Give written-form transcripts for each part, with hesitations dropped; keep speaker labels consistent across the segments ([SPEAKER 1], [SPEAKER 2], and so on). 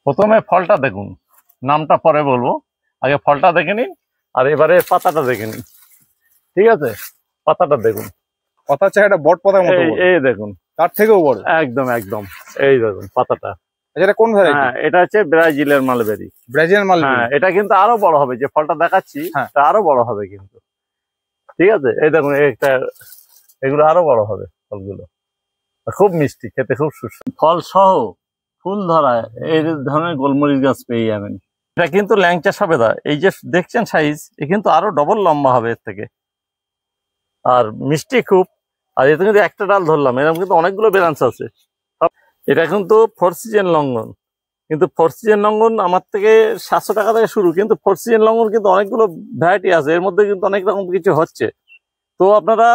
[SPEAKER 1] প্রথমে ফলটা দেখুন, নামটা পরে বলবো, আগে ফলটা দেখে নিন আর এবারে পাতাটা দেখে নিন। ঠিক আছে, পাতাটা দেখুন,
[SPEAKER 2] পাতার চাহিদা বট পাতার মতো।
[SPEAKER 1] এই দেখুন,
[SPEAKER 2] তার থেকেও বড়।
[SPEAKER 1] একদম একদম, এই দেখুন পাতাটা।
[SPEAKER 2] এটা কোন ভ্যারাইটি?
[SPEAKER 1] হ্যাঁ, এটা হচ্ছে ব্রাজিলের মালবেরি।
[SPEAKER 2] Brazilian mulberry.
[SPEAKER 1] হ্যাঁ, এটা কিন্তু আরো বড় হবে, যে ফলটা দেখাচ্ছি তা আরো বড় হবে কিন্তু। ঠিক আছে, এই দেখুন একটা, এগুলো আরো বড় হবে ফলগুলো, খুব মিষ্টি, খেতে খুব সুস্বাদু। ফল সহ ফুল ধরা এই ধরনের গোলমরিচ গাছ পেয়ে যাবেন। এটা কিন্তু ল্যাংচা সবেদা, এই যে দেখছেন সাইজ, এ কিন্তু আরো ডবল লম্বা হবে এর থেকে, আর মিষ্টি খুব। আর এতে কিন্তু একটা ডাল ধরলাম, এরকম কিন্তু অনেকগুলো ব্রাঞ্চ আছে। এটা কিন্তু 4 সিজন লঙ্ঘন, কিন্তু 4 সিজন লঙ্ঘন আমার থেকে 700 টাকা থেকে শুরু, কিন্তু 4 সিজন লঙ্ঘন কিন্তু অনেকগুলো ভ্যারাইটি আছে, এর মধ্যে কিন্তু অনেক রকম কিছু হচ্ছে। তো আপনারা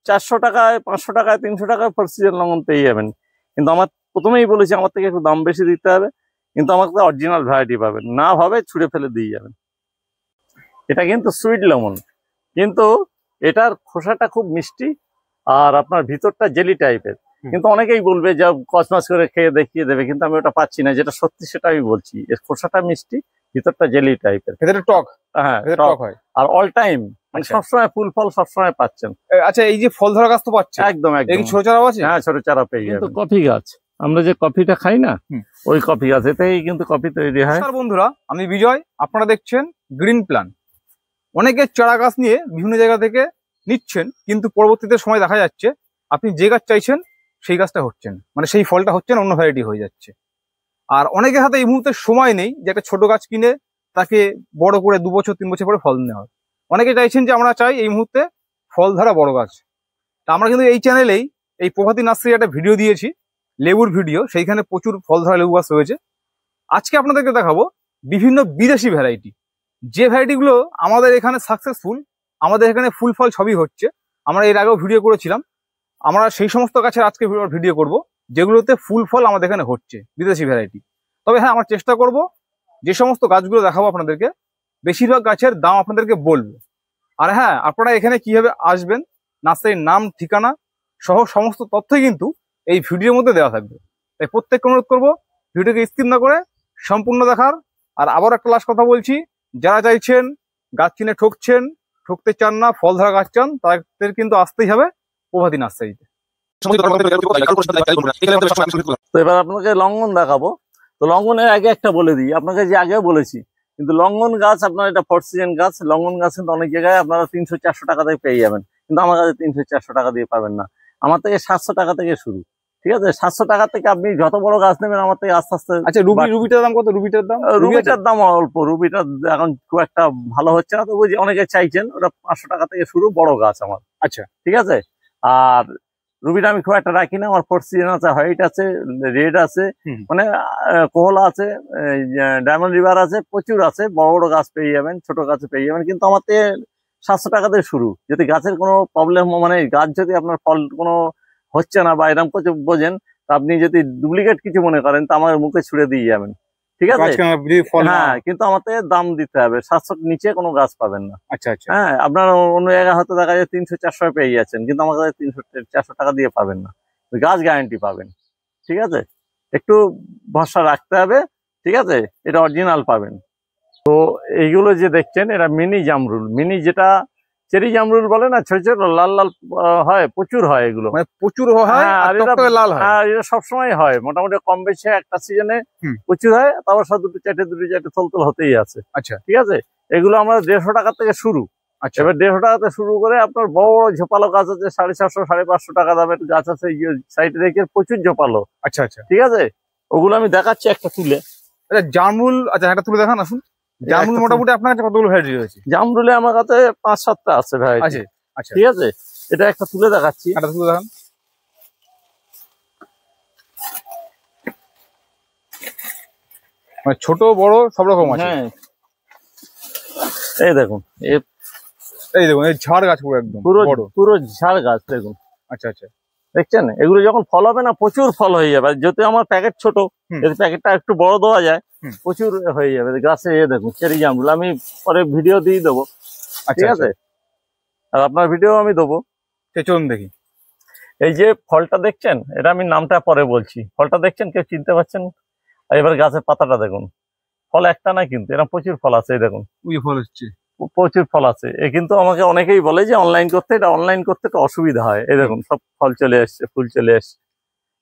[SPEAKER 1] 400 টাকায়, 500 টাকায়, 300 টাকায় 4 সিজন লঙ্ঘন পেয়ে যাবেন। কিন্তু আমার প্রথমেই বলেছি, আমার থেকে একটু দাম বেশি দিতে হবে, কিন্তু আমার কাছে অরিজিনাল ভ্যারাইটি পাবেন, না ভাবে ছুঁড়ে ফেলে দিয়ে যাবেন। এটা কিন্তু সুইট লেমন, কিন্তু এটার খোসাটা খুব মিষ্টি আর আপনার ভিতরটা জেলি টাইপের। কিন্তু অনেকেই বলবে যে কচমাচ করে খেয়ে দেখিয়ে দেবে, কিন্তু আমি ওটা পাচ্ছি না, যেটা সত্যি সেটা আমি বলছি। এর খোসাটা মিষ্টি, ভিতরটা জেলি টাইপের,
[SPEAKER 2] ভেতরে টক।
[SPEAKER 1] হ্যাঁ, টক হয়। আর অল টাইম মানে সবসময় ফুল ফল সবসময় পাচ্ছেন।
[SPEAKER 2] আচ্ছা, এই যে ফল ধরা গাছ তো পাচ্ছেন?
[SPEAKER 1] একদম একদম,
[SPEAKER 2] ছোট চারাও আছে?
[SPEAKER 1] হ্যাঁ, ছোট চারা পেয়ে যাবেন। কফি গাছ, আমরা যে কফিটা খাই না, ওই কফি গাছ, এতেই কিন্তু কফি তৈরি হয়।
[SPEAKER 2] বন্ধুরা, আমি বিজয়, আপনারা দেখছেন গ্রিন প্ল্যান। অনেকে চারা গাছ নিয়ে বিভিন্ন জায়গা থেকে নিচ্ছেন, কিন্তু পরবর্তীতে সময় দেখা যাচ্ছে আপনি যে গাছ চাইছেন সেই গাছটা হচ্ছেন, মানে সেই ফলটা হচ্ছেন, অন্য ভ্যারাইটি হয়ে যাচ্ছে। আর অনেকের হাতে এই মুহূর্তে সময় নেই যে একটা ছোট গাছ কিনে তাকে বড় করে 2 বছর 3 বছর পরে ফল নেওয়া হয়। অনেকে চাইছেন যে আমরা চাই এই মুহূর্তে ফল ধরা বড় গাছ। তা আমরা কিন্তু এই চ্যানেলেই এই প্রভাতী নার্সারি একটা ভিডিও দিয়েছি, লেবুর ভিডিও, সেইখানে প্রচুর ফল ধরা লেবু গাছ রয়েছে। আজকে আপনাদেরকে দেখাবো বিভিন্ন বিদেশি ভ্যারাইটি, যে ভ্যারাইটিগুলো আমাদের এখানে সাকসেসফুল, আমাদের এখানে ফুল ফল সবই হচ্ছে। আমরা এর আগেও ভিডিও করেছিলাম, আমরা সেই সমস্ত গাছের আজকে ভিডিও করব যেগুলোতে ফুল ফল আমাদের এখানে হচ্ছে, বিদেশি ভ্যারাইটি। তবে হ্যাঁ, আমরা চেষ্টা করব যে সমস্ত গাছগুলো দেখাবো আপনাদেরকে, বেশিরভাগ গাছের দাম আপনাদেরকে বলবো। আর হ্যাঁ, আপনারা এখানে কিভাবে আসবেন, নার্সারির নাম, ঠিকানা সহ সমস্ত তথ্যই কিন্তু এই ভিডিওর মধ্যে দেওয়া থাকবে। তাই প্রত্যেককে অনুরোধ করবো ভিডিওকে স্কিপ না করে সম্পূর্ণ দেখার। আর আবার একটা লাস্ট কথা বলছি, যারা চাইছেন গাছ কিনে ঠকতে চান না, ফল ধরা গাছ চান, তাদের কিন্তু আসতেই হবে প্রভাতী নার্সারিতে।
[SPEAKER 1] তো এবার আপনাকে লঙ্ঘন দেখাবো। তো লঙ্ঘনের আগে একটা বলে দিই, আপনাকে যে আগেও বলেছি, কিন্তু লঙ্ঘন গাছ আপনার এটা 4 সিজন গাছ। লঙ্ঘন গাছ কিন্তু অনেক জায়গায় আপনারা 300-400 টাকা থেকে পেয়ে যাবেন, কিন্তু আমার কাছে 300-400 টাকা দিয়ে পাবেন না। আমার থেকে 700 টাকা থেকে শুরু। ঠিক আছে, 700 টাকা থেকে আপনি যত বড় গাছ নেবেন আমার থেকে আস্তে আস্তে।
[SPEAKER 2] আচ্ছা, রুবিটার দাম কত? রুবিটার
[SPEAKER 1] দাম অল্প, রুবিটার এখন খুব একটা ভালো হচ্ছে না, তো বুঝি অনেকে চাইছেন, ওটা 500 টাকা থেকে শুরু, বড় গাছ আমার।
[SPEAKER 2] আচ্ছা,
[SPEAKER 1] ঠিক আছে। আর রুবিটা আমি খুব একটা রাখি না, আমার 4 সিজন আছে, হোয়াইট আছে, রেড আছে, মানে কোহলা আছে, ডায়মন্ড রিভার আছে, প্রচুর আছে। বড় বড় গাছ পেয়ে যাবেন, ছোট গাছ পেয়ে যাবেন, কিন্তু আমার থেকে 700 টাকা দিয়ে শুরু। যদি গাছের কোনো প্রবলেম, মানে গাছ যদি আপনার ফল কোনো হচ্ছে না বা এরকম কিছু বোঝেন, তা আপনি যদি ডুপ্লিকেট কিছু মনে করেন তা আমার মুখে ছুড়ে দিয়ে যাবেন। ঠিক আছে, হ্যাঁ, কিন্তু আমার থেকে দাম দিতে হবে, 700 নিচে কোনো গাছ পাবেন না।
[SPEAKER 2] আচ্ছা আচ্ছা,
[SPEAKER 1] হ্যাঁ, আপনার অন্য জায়গায় হয়তো দেখা যায় 300-400 পেয়ে যাচ্ছেন, কিন্তু আমার কাছে 300-400 টাকা দিয়ে পাবেন না, গাছ গ্যারান্টি পাবেন। ঠিক আছে, একটু ভরসা রাখতে হবে। ঠিক আছে, এটা অরিজিনাল পাবেন। তো এইগুলো যে দেখছেন, এটা মিনি জামরুল, মিনি যেটা চেরি জামরুল বলে না, ছোট ছোট লাল লাল হয়, প্রচুর হয় এগুলো,
[SPEAKER 2] মানে প্রচুর হয়। আর
[SPEAKER 1] এটা সবসময় হয়, মোটামুটি কম বেশি একটা সিজনে প্রচুর হয়, তারপর সব দুটো চারটে থলথল হতেই আছে।
[SPEAKER 2] আচ্ছা,
[SPEAKER 1] ঠিক আছে, এগুলো আমরা 150 টাকা থেকে শুরু। আচ্ছা, এবার 150 টাকাতে শুরু করে আপনার বড় বড় ঝোপালো গাছ আছে, 450-500 টাকা দামের গাছ আছে, সাইডে রেখে প্রচুর ঝোপালো।
[SPEAKER 2] আচ্ছা আচ্ছা,
[SPEAKER 1] ঠিক আছে, ওগুলো আমি দেখাচ্ছি একটা তুলে।
[SPEAKER 2] আচ্ছা, জামরুল, আচ্ছা একটা তুলে দেখান আসুন। জামরুল মোটামুটি আপনার কাছে কতগুলো ভ্যারাইটি রয়েছে?
[SPEAKER 1] জামরুলে আমার কাছে 5-7টা আছে ভ্যারাইটি। আচ্ছা, ঠিক আছে, এটা একটা তুলে দেখাচ্ছি,
[SPEAKER 2] একটা তুলে দেখান। মানে ছোট বড় সব রকম আছে।
[SPEAKER 1] হ্যাঁ, এই দেখুন,
[SPEAKER 2] এই দেখুন, এই ঝাড় গাছ পুরো একদম
[SPEAKER 1] পুরো ঝাড় গাছ দেখুন।
[SPEAKER 2] আচ্ছা আচ্ছা,
[SPEAKER 1] দেখছেন, এগুলো যখন ফল হবে না, প্রচুর ফল হয়ে যাবে। যদি আমার প্যাকেট ছোট, যদি প্যাকেটটা একটু বড় দেওয়া যায়, প্রচুর হয়ে যাবে গাছে। দেখুন চেরি জামরুল, আমি পরে ভিডিও দিয়ে দেবো। ঠিক আছে, আর আপনার ভিডিও আমি দেবো।
[SPEAKER 2] চলুন দেখি।
[SPEAKER 1] এই যে ফলটা দেখছেন, এটা আমি নামটা পরে বলছি। ফলটা দেখছেন, কেউ চিনতে পারছেন? আর এবার গাছের পাতাটা দেখুন, ফল একটা না কিন্তু, এরকম প্রচুর ফল আছে। এই দেখুন
[SPEAKER 2] ফল হচ্ছে,
[SPEAKER 1] প্রচুর ফল আছে। এ কিন্তু আমাকে অনেকেই বলে যে অনলাইন করতে, এটা অনলাইন করতে একটু অসুবিধা হয়। এই দেখুন সব ফল চলে আসছে, ফুল চলে আসছে।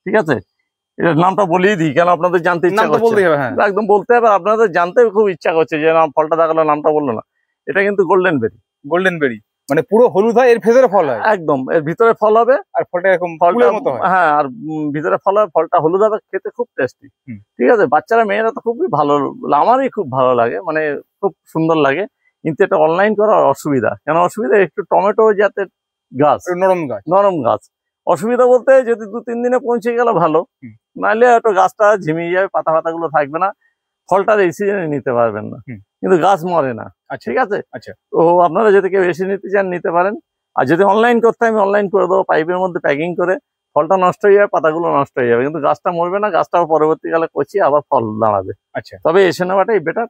[SPEAKER 1] ঠিক আছে, এটার নামটা বলেই দিই, কেন আপনাদের জানতে ইচ্ছা করছে। একদম বলতে হবে, আপনাদের জানতে খুব ইচ্ছা করছে যে না ফলটা দেখালো, নামটা বললো না। এটা কিন্তু গোল্ডেন বেরি।
[SPEAKER 2] গোল্ডেন বেরি মানে পুরো হলুদ হয়, এর ভেতরে ফল হয়।
[SPEAKER 1] একদম, এর ভিতরে ফল হবে,
[SPEAKER 2] আর ফলটা এরকম ফুলের মতো হয়।
[SPEAKER 1] হ্যাঁ, আর ভিতরে ফল হবে, ফলটা হলুদ হবে, খেতে খুব টেস্টি। ঠিক আছে, বাচ্চারা মেয়েরা তো খুবই ভালো, আমারই খুব ভালো লাগে, মানে খুব সুন্দর লাগে। কিন্তু এটা অনলাইন করার অসুবিধা। কেন অসুবিধা? একটু টমেটো জাতের গাছ, নরম গাছ। অসুবিধা বলতে যদি 2-3 দিনে পৌঁছে গেল ভালো, নাহলে একটু গাছটা ঝিমিয়ে যাবে, পাতা পাতাগুলো থাকবে না, ফলটার এই সিজনে নিতে পারবেন না। কিন্তু গাছ মরে না। ঠিক আছে, তো আপনারা যদি কেউ এসে নিতে চান নিতে পারেন। আর যদি অনলাইন করতে, আমি অনলাইন করে দেবো, পাইপের মধ্যে প্যাকিং করে। ফলটা নষ্ট হয়ে যাবে, পাতাগুলো নষ্ট হয়ে যাবে, কিন্তু গাছটা মরবে না, গাছটা পরবর্তীকালে কচিয়ে আবার ফল দাঁড়াবে। তবে এসে নেওয়াটাই বেটার,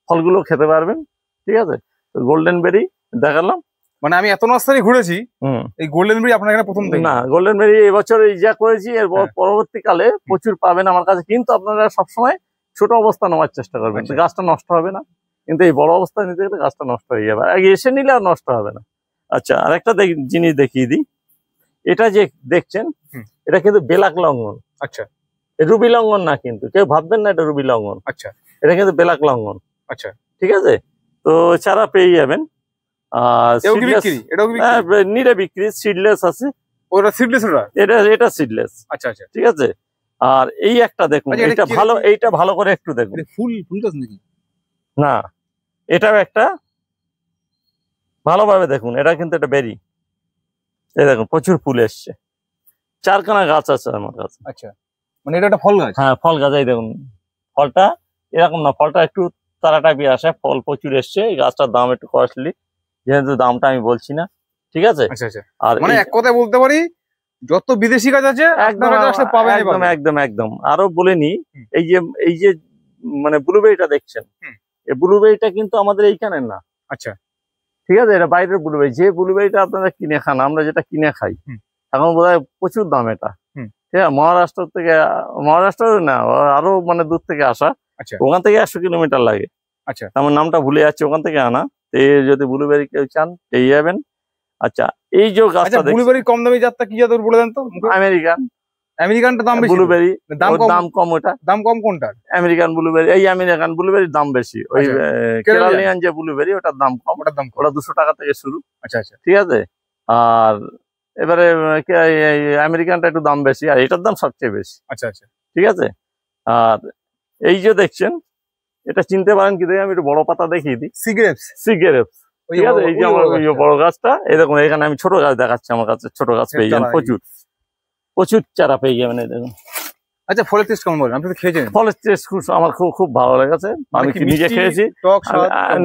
[SPEAKER 1] ফলগুলো খেতে পারবেন। ঠিক আছে, গোল্ডেন বেরি দেখালাম।
[SPEAKER 2] মানে আমি এত নার্সারি ঘুরেছি, এই গোল্ডেন বেরি আপনার এখানে প্রথম দেখি
[SPEAKER 1] না। গোল্ডেন বেরি এবছর এই যা করেছি, এর পরবর্তীকালে প্রচুর পাবেন আমার কাছে। কিন্তু আপনারা সবসময় ছোট অবস্থা নেওয়ার চেষ্টা করবেন, গাছটা নষ্ট হবে না। কিন্তু এই বড় অবস্থায় নিতে গেলে গাছটা নষ্ট হয়ে যাবে, আগে এসে নিলে আর নষ্ট হবে না। আচ্ছা, আরেকটা জিনিস দেখিয়ে দিই। এটা যে দেখছেন, এটা কিন্তু বেলাক লঙ্ঘন।
[SPEAKER 2] আচ্ছা,
[SPEAKER 1] রুবি লঙ্ঘন না, কিন্তু কেউ ভাববেন না এটা রুবি লঙ্ঘন।
[SPEAKER 2] আচ্ছা,
[SPEAKER 1] এটা কিন্তু বেলাক লঙ্ঘন।
[SPEAKER 2] আচ্ছা,
[SPEAKER 1] ঠিক আছে, তো চারা পেয়ে যাবেন। নিরে বিক্রি, সিডলেস আছে। এটা সিডলেস।
[SPEAKER 2] আচ্ছা, আচ্ছা,
[SPEAKER 1] ঠিক আছে। আর এই একটা দেখুন, এটা ভালো, এইটা ভালো করে একটু দেখুন।
[SPEAKER 2] ফুল গাছ নাকি?
[SPEAKER 1] না, এটাও একটা, ভালোভাবে দেখুন, এটা কিন্তু একটা বেরি। এই দেখুন প্রচুর ফুল এসছে, 4খানা গাছ আছে আমার কাছে।
[SPEAKER 2] আচ্ছা, মানে এটা একটা ফল গাছ?
[SPEAKER 1] হ্যাঁ, ফল গাছ। এই দেখুন ফলটা এরকম না, ফলটা একটু তারা টাইপের আসে, ফল প্রচুর এসছে। এই গাছটার দাম একটু কস্টলি, যেহেতু দামটা আমি বলছি না। ঠিক আছে,
[SPEAKER 2] আর মানে এক কথায় বলতে পারি যত বিদেশি গাছ আছে
[SPEAKER 1] একদম একদম। আরো বলে নি, এই যে মানে ব্লুবেরিটা দেখছেন, এই ব্লুবেরিটা কিন্তু আমাদের এইখানের না।
[SPEAKER 2] আচ্ছা,
[SPEAKER 1] ঠিক আছে, এটা বাইরের ব্লুবেরি। যে ব্লুবেরিটা আপনারা কিনে খান, আমরা যেটা কিনে খাই, এখন বোধহয় প্রচুর দাম এটা। ঠিক আছে, মহারাষ্ট্র না, আরো মানে দূর থেকে আসা। ওখান থেকে 100 কিলোমিটার লাগে।
[SPEAKER 2] আচ্ছা,
[SPEAKER 1] আমার নামটা ভুলে যাচ্ছে, ওখান থেকে আনা। যদি ব্লুবেরি কেউ চান পেয়ে যাবেন। আচ্ছা, এই যে গাছটা
[SPEAKER 2] ব্লুবেরি কম দামি জাতটা কি জাত বলে দেন তো? আমেরিকানটা দাম বেশি,
[SPEAKER 1] ব্লুবেরি দাম কম। ওটা
[SPEAKER 2] দাম কম কোনটা?
[SPEAKER 1] American blueberry. এই আমেরিকান ব্লুবেরির দাম বেশি। ওই কেরালিয়ান যে ব্লুবেরি, ওটার দাম কম। ওটা 200 টাকা থেকে শুরু।
[SPEAKER 2] আচ্ছা, আচ্ছা,
[SPEAKER 1] ঠিক আছে। আর এবারে আমেরিকানটা একটু দাম বেশি, আর এটার দাম সবচেয়ে বেশি।
[SPEAKER 2] আচ্ছা, আচ্ছা,
[SPEAKER 1] ঠিক আছে। আর এই যে দেখছেন, এটা চিনতে পারেন কি? দেখে আমি একটু বড় পাতা দেখিয়ে দিই।
[SPEAKER 2] সিগারেটস।
[SPEAKER 1] ঠিক আছে, এই যে আমার বড় গাছটা, এই দেখুন এখানে আমি ছোট গাছ দেখাচ্ছি। আমার কাছে ছোট গাছ পেয়ে যাবেন, প্রচুর চারা পেয়ে যাবেন। এই দেখুন।
[SPEAKER 2] আচ্ছা, ফলের টেস্ট কেমন বলেন? আপনি তো খেয়েছেন?
[SPEAKER 1] ফলের টেস্ট আমার খুব ভালো লেগেছে। আমি নিজে খেয়েছি।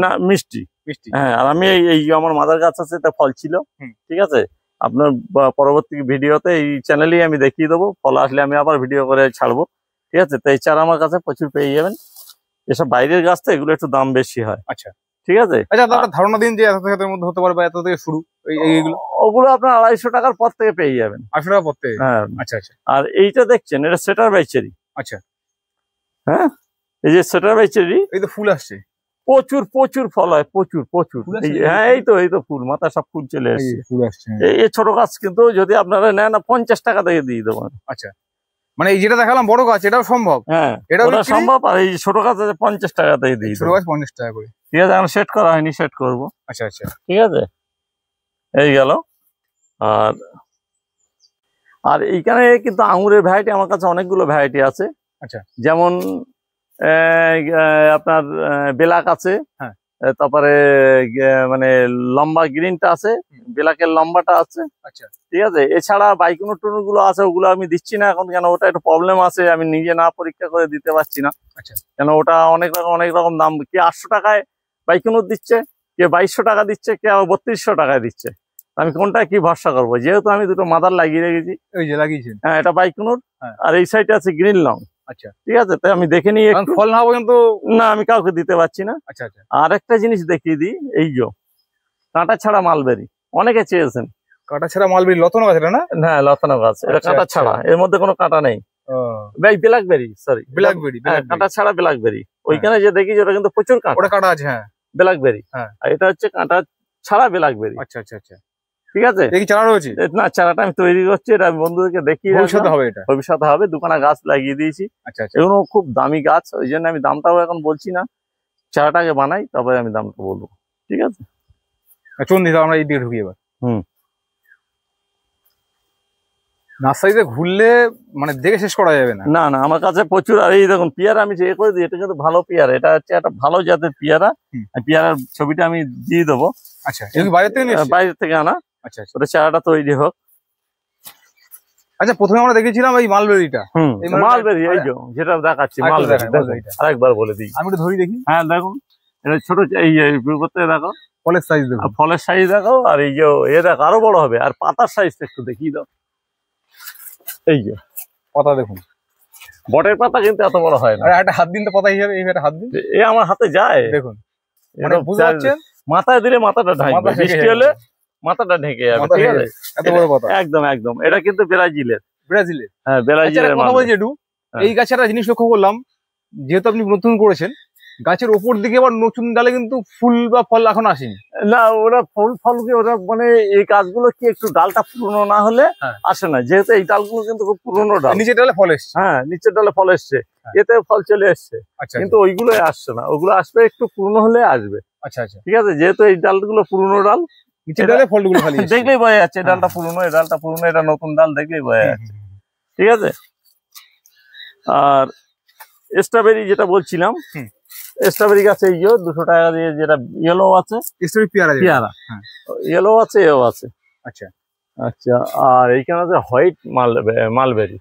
[SPEAKER 1] না, মিষ্টি। হ্যাঁ, আর আমি এই আমার মাদার গাছ আছে, এটা ফল ছিল। ঠিক আছে, আপনার পরবর্তী ভিডিওতে এই চ্যানেলেই আমি দেখিয়ে দেবো। ফল আসলে আমি আবার ভিডিও করে ছাড়বো। ঠিক আছে, তো এই চারা আমার কাছে প্রচুর পেয়ে যাবেন। এসব বাইরের গাছ তো, এগুলো একটু দাম বেশি হয়।
[SPEAKER 2] আচ্ছা,
[SPEAKER 1] ঠিক আছে।
[SPEAKER 2] আচ্ছা, আপনারা ধারণা দিন যে এত টাকার মধ্যে হতে পারবে, এত থেকে শুরু এইগুলো?
[SPEAKER 1] ওগুলো আপনার 250 টাকার পর থেকে পেয়ে যাবেন।
[SPEAKER 2] 250 টাকা পর থেকে?
[SPEAKER 1] হ্যাঁ।
[SPEAKER 2] আচ্ছা, আচ্ছা।
[SPEAKER 1] আর এইটা দেখছেন, এটা সেটার বাই চেরি।
[SPEAKER 2] আচ্ছা,
[SPEAKER 1] হ্যাঁ, এই যে সেটার বাই চেরি,
[SPEAKER 2] এই তো ফুল আসছে,
[SPEAKER 1] প্রচুর ফল হয়, প্রচুর। হ্যাঁ, এই তো ফুল, মাথা সব ফুল চলে আসছে,
[SPEAKER 2] ফুল আসছে।
[SPEAKER 1] এই ছোট গাছ কিন্তু যদি আপনারা নেন, 50 টাকা থেকে দিয়ে দেবো।
[SPEAKER 2] আচ্ছা, মানে এই যেটা দেখালাম বড় গাছ, এটাও সম্ভব?
[SPEAKER 1] হ্যাঁ, এটাও সম্ভব। আর এই ছোট গাছ 50 টাকা থেকে দিয়ে দেবো।
[SPEAKER 2] ছোট গাছ 50 টাকা করে।
[SPEAKER 1] ঠিক আছে, এখন সেট করা হয়নি, সেট করবো।
[SPEAKER 2] আচ্ছা, আচ্ছা, ঠিক
[SPEAKER 1] আছে। এই গেল। আর এইখানে কিন্তু আঙুরের ভ্যারাইটি আমার কাছে অনেকগুলো ভ্যারাইটি আছে।
[SPEAKER 2] আচ্ছা,
[SPEAKER 1] যেমন আপনার বেলাক আছে।
[SPEAKER 2] হ্যাঁ,
[SPEAKER 1] তারপরে মানে লম্বা গ্রিনটা আছে, বেলাকের লম্বাটা আছে।
[SPEAKER 2] আচ্ছা,
[SPEAKER 1] ঠিক আছে। এছাড়া বাইকুনুর টুনুর গুলো আছে, ওগুলো আমি দিচ্ছি না এখন, কেন ওটা একটু প্রবলেম আছে, আমি নিজে না পরীক্ষা করে দিতে পারছি না।
[SPEAKER 2] আচ্ছা,
[SPEAKER 1] কেন ওটা অনেক রকম দাম। কে 800 টাকায় বাইকুনুর দিচ্ছে, কে 2200 টাকা দিচ্ছে, কে 3200 টাকায় দিচ্ছে। আমি কোনটা কি ভরসা করবো? যেহেতু আমি দুটো মাদার লাগিয়ে রেখেছি।
[SPEAKER 2] ওই যে লাগিয়েছেন?
[SPEAKER 1] হ্যাঁ, এটা বাইকুনুর, আর এই সাইডে আছে গ্রিন লং।
[SPEAKER 2] আচ্ছা,
[SPEAKER 1] ঠিক আছে, তাই আমি দেখে নিই।
[SPEAKER 2] ফল না পর্যন্ত
[SPEAKER 1] না, আমি কাউকে দিতে পারছি না।
[SPEAKER 2] আচ্ছা, আচ্ছা।
[SPEAKER 1] আর একটা জিনিস দেখিয়ে দিই, এই যে কাঁটা ছাড়া মালবেরি, অনেকে চেয়েছেন।
[SPEAKER 2] কাঁটা ছাড়া মালবেরি লতানো গাছ? এটা না?
[SPEAKER 1] হ্যাঁ, লতানো গাছ। এটা কাঁটা ছাড়া, এর মধ্যে কোনো কাঁটা নেই। ব্ল্যাকবেরি, সরি
[SPEAKER 2] ব্ল্যাকবেরি,
[SPEAKER 1] কাঁটা ছাড়া ব্ল্যাকবেরি। ওইখানে যে দেখি ওটা কিন্তু প্রচুর
[SPEAKER 2] ওটা কাঁটা আছে, হ্যাঁ
[SPEAKER 1] ব্ল্যাকবেরি।
[SPEAKER 2] হ্যাঁ,
[SPEAKER 1] আর এটা হচ্ছে কাঁটা ছাড়া ব্ল্যাকবেরি।
[SPEAKER 2] আচ্ছা আচ্ছা আচ্ছা,
[SPEAKER 1] ঠিক আছে।
[SPEAKER 2] দেখি চারা রয়েছে?
[SPEAKER 1] না, চারাটা আমি তৈরি করছি, এটা আমি বন্ধুদেরকে দেখিয়ে
[SPEAKER 2] ভবিষ্যতে হবে, এটা
[SPEAKER 1] ভবিষ্যতে হবে। দুখানা গাছ লাগিয়ে দিয়েছি।
[SPEAKER 2] আচ্ছা আচ্ছা,
[SPEAKER 1] এগুলো খুব দামি গাছ, ওই জন্য আমি দামটাও এখন বলছি না, চারাটাকে বানাই তবে আমি দামটা বলবো। ঠিক আছে,
[SPEAKER 2] চলুন দিদি আমরা এই দিকে ঢুকি এবার। নার্সারিতে ঘুরলে মানে দেখে শেষ করা যাবে না।
[SPEAKER 1] না না, আমার কাছে প্রচুর। আর এই দেখুন পেয়ারা আমি যে করে দিই, এটা কিন্তু ভালো পেয়ারা, এটা হচ্ছে একটা ভালো জাতের পেয়ারা। পেয়ারার ছবিটা আমি দিয়ে দেবো।
[SPEAKER 2] আচ্ছা, বাইরে থেকে
[SPEAKER 1] বাইরে থেকে আনা। আচ্ছা, ওটা চারাটা তৈরি হোক।
[SPEAKER 2] আচ্ছা, প্রথমে আমরা দেখেছিলাম এই মালবেরিটা।
[SPEAKER 1] মালবেরি, এই যে যেটা দেখাচ্ছি মালবেরি। আরেকবার বলে দিই,
[SPEAKER 2] আমি একটু ধরি দেখি।
[SPEAKER 1] হ্যাঁ দেখুন, এটা ছোট, এই করতে দেখো,
[SPEAKER 2] ফলের সাইজ দেখো,
[SPEAKER 1] ফলের সাইজ দেখো। আর এই যে এ দেখো আরো বড় হবে। আর পাতার সাইজটা একটু দেখিয়ে দাও। এই যে
[SPEAKER 2] পাতা দেখুন,
[SPEAKER 1] বটের পাতা কিন্তু এত বড় হয় না।
[SPEAKER 2] আর একটা হাত দিন তো পাতা হিসাবে, এই একটা হাত দিন,
[SPEAKER 1] এ আমার হাতে যায়।
[SPEAKER 2] দেখুন বুঝতে পারছেন,
[SPEAKER 1] মাথায় দিলে মাথাটা ঢাকবে, বৃষ্টি হলে মাথাটা ঢেকে যাবে। ঠিক আছে,
[SPEAKER 2] এত বড় পাতা,
[SPEAKER 1] একদম একদম। এটা কিন্তু ব্রাজিলের। হ্যাঁ, ব্রাজিলের।
[SPEAKER 2] কথা বলছি একটু, এই গাছে একটা জিনিস লক্ষ্য করলাম, যেহেতু আপনি নতুন করেছেন, গাছের ওপর দিকে আবার নতুন ডালে কিন্তু ফুল বা ফল এখন আসেনি।
[SPEAKER 1] না, ওরা ফল কি ওরা মানে এই গাছগুলো কি একটু ডালটা পুরনো না হলে আসে না, যেহেতু এই ডালগুলো কিন্তু খুব পুরনো ডাল।
[SPEAKER 2] নিচের ডালে ফল এসছে,
[SPEAKER 1] হ্যাঁ নিচের ডালে ফল এসছে, এতে ফল চলে এসছে। কিন্তু ওইগুলো আসছে না, ওগুলো আসবে একটু পুরনো হলে আসবে।
[SPEAKER 2] আচ্ছা আচ্ছা,
[SPEAKER 1] ঠিক আছে, যেহেতু এই ডালগুলো পুরনো ডাল,
[SPEAKER 2] নিচের ডালে ফলগুলো খালি
[SPEAKER 1] দেখলেই বোঝা যাচ্ছে ডালটা পুরনো, এই ডালটা পুরনো, এটা নতুন ডাল, দেখলেই বোঝা যাচ্ছে। ঠিক আছে। আর স্ট্রবেরি যেটা বলছিলাম, স্ট্রবেরি গাছ এই যে 200 টাকা দিয়ে, যেটা ইয়েলো আছে
[SPEAKER 2] পেয়ারা,
[SPEAKER 1] ইয়েলো আছে, এও আছে।
[SPEAKER 2] আচ্ছা
[SPEAKER 1] আচ্ছা, আর এইখানে আছে হোয়াইট মালবেরি।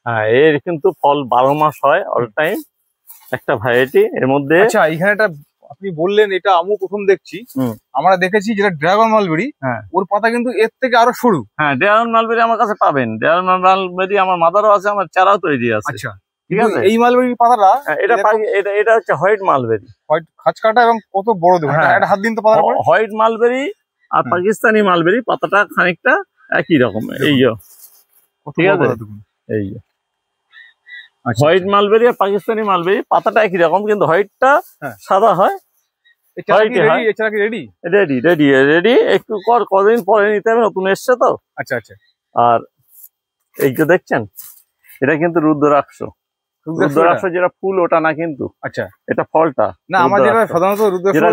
[SPEAKER 1] হ্যাঁ, এর কিন্তু ফল 12 মাস হয়, অল টাইম, একটা ভ্যারাইটি এর মধ্যে।
[SPEAKER 2] আচ্ছা, এইখানে একটা আপনি বললেন, এটা আমি প্রথম দেখছি। আমরা দেখেছি যেটা ড্রাগন মালবেরি, ওর পাতা কিন্তু এর থেকে আরো সরু।
[SPEAKER 1] হ্যাঁ, ড্রাগন মালবেরি আমার কাছে পাবেন। ড্রাগন মালবেরি আমার মাদারও আছে, আমার চারাও তৈরি আছে।
[SPEAKER 2] আচ্ছা, ঠিক আছে। এই মালবেরির পাতাটা,
[SPEAKER 1] এটা হচ্ছে হোয়াইট মালবেরি,
[SPEAKER 2] হোয়াইট খাঁচকাটা, এবং কত বড় দেখুন, এটা হাত দিন তো পাতা।
[SPEAKER 1] হোয়াইট মালবেরি আর পাকিস্তানি মালবেরি পাতাটা খানিকটা একই রকম। এই যে ঠিক আছে, এই যে হোয়াইট মালবেরি আর পাকিস্তানি মালবেরি পাতাটা একই রকম, কিন্তু হোয়াইটটা সাদা হয়। রেডি একটু কদিন পরে নিতে হবে, নতুন এসছে তো।
[SPEAKER 2] আচ্ছা আচ্ছা।
[SPEAKER 1] আর এই যে দেখছেন, এটা কিন্তু রুদ্রাক্ষ, যেটা ফুল ওটা না কিন্তু।
[SPEAKER 2] আচ্ছা,
[SPEAKER 1] এটা ফলটা
[SPEAKER 2] না। আমার যেটা সাধারণত
[SPEAKER 1] যেটা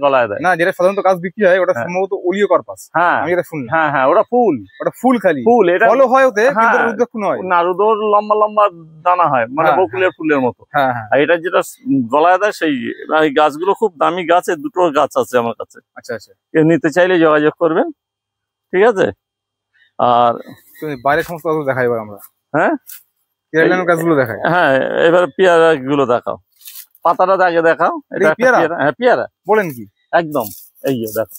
[SPEAKER 1] গলায় দেয়,
[SPEAKER 2] না, যেটা সাধারণত গাছ বিক্রি হয়, ওটা সম্ভবত ওলিওকার্পাস।
[SPEAKER 1] হ্যাঁ,
[SPEAKER 2] আমি এটা শুনলাম।
[SPEAKER 1] হ্যাঁ হ্যাঁ, ওটা ফুল খালি ফুল। এটা
[SPEAKER 2] ফলও হয় ওতে, কিন্তু রুদ্রাক্ষ নয়।
[SPEAKER 1] না, রুদ্র লম্বা লম্বা দানা হয়, মানে বকুলের ফুলের মতো।
[SPEAKER 2] হ্যাঁ হ্যাঁ,
[SPEAKER 1] আর এটা যেটা গলায় দেয়, সেই গাছগুলো খুব দামি গাছ। দুটো গাছ আছে আমার কাছে।
[SPEAKER 2] আচ্ছা আচ্ছা,
[SPEAKER 1] কেউ নিতে চাইলে যোগাযোগ করবেন। ঠিক আছে। আর
[SPEAKER 2] বাইরে সমস্ত দেখাই এবার আমরা।
[SPEAKER 1] হ্যাঁ,
[SPEAKER 2] গাছগুলো দেখাই।
[SPEAKER 1] হ্যাঁ, এবার পেয়ারা গুলো দেখাও, পাতাটা আগে দেখাও। এটা পেয়ারা। হ্যাঁ, পেয়ারা
[SPEAKER 2] বলেন কি,
[SPEAKER 1] একদম। এই যে দেখো,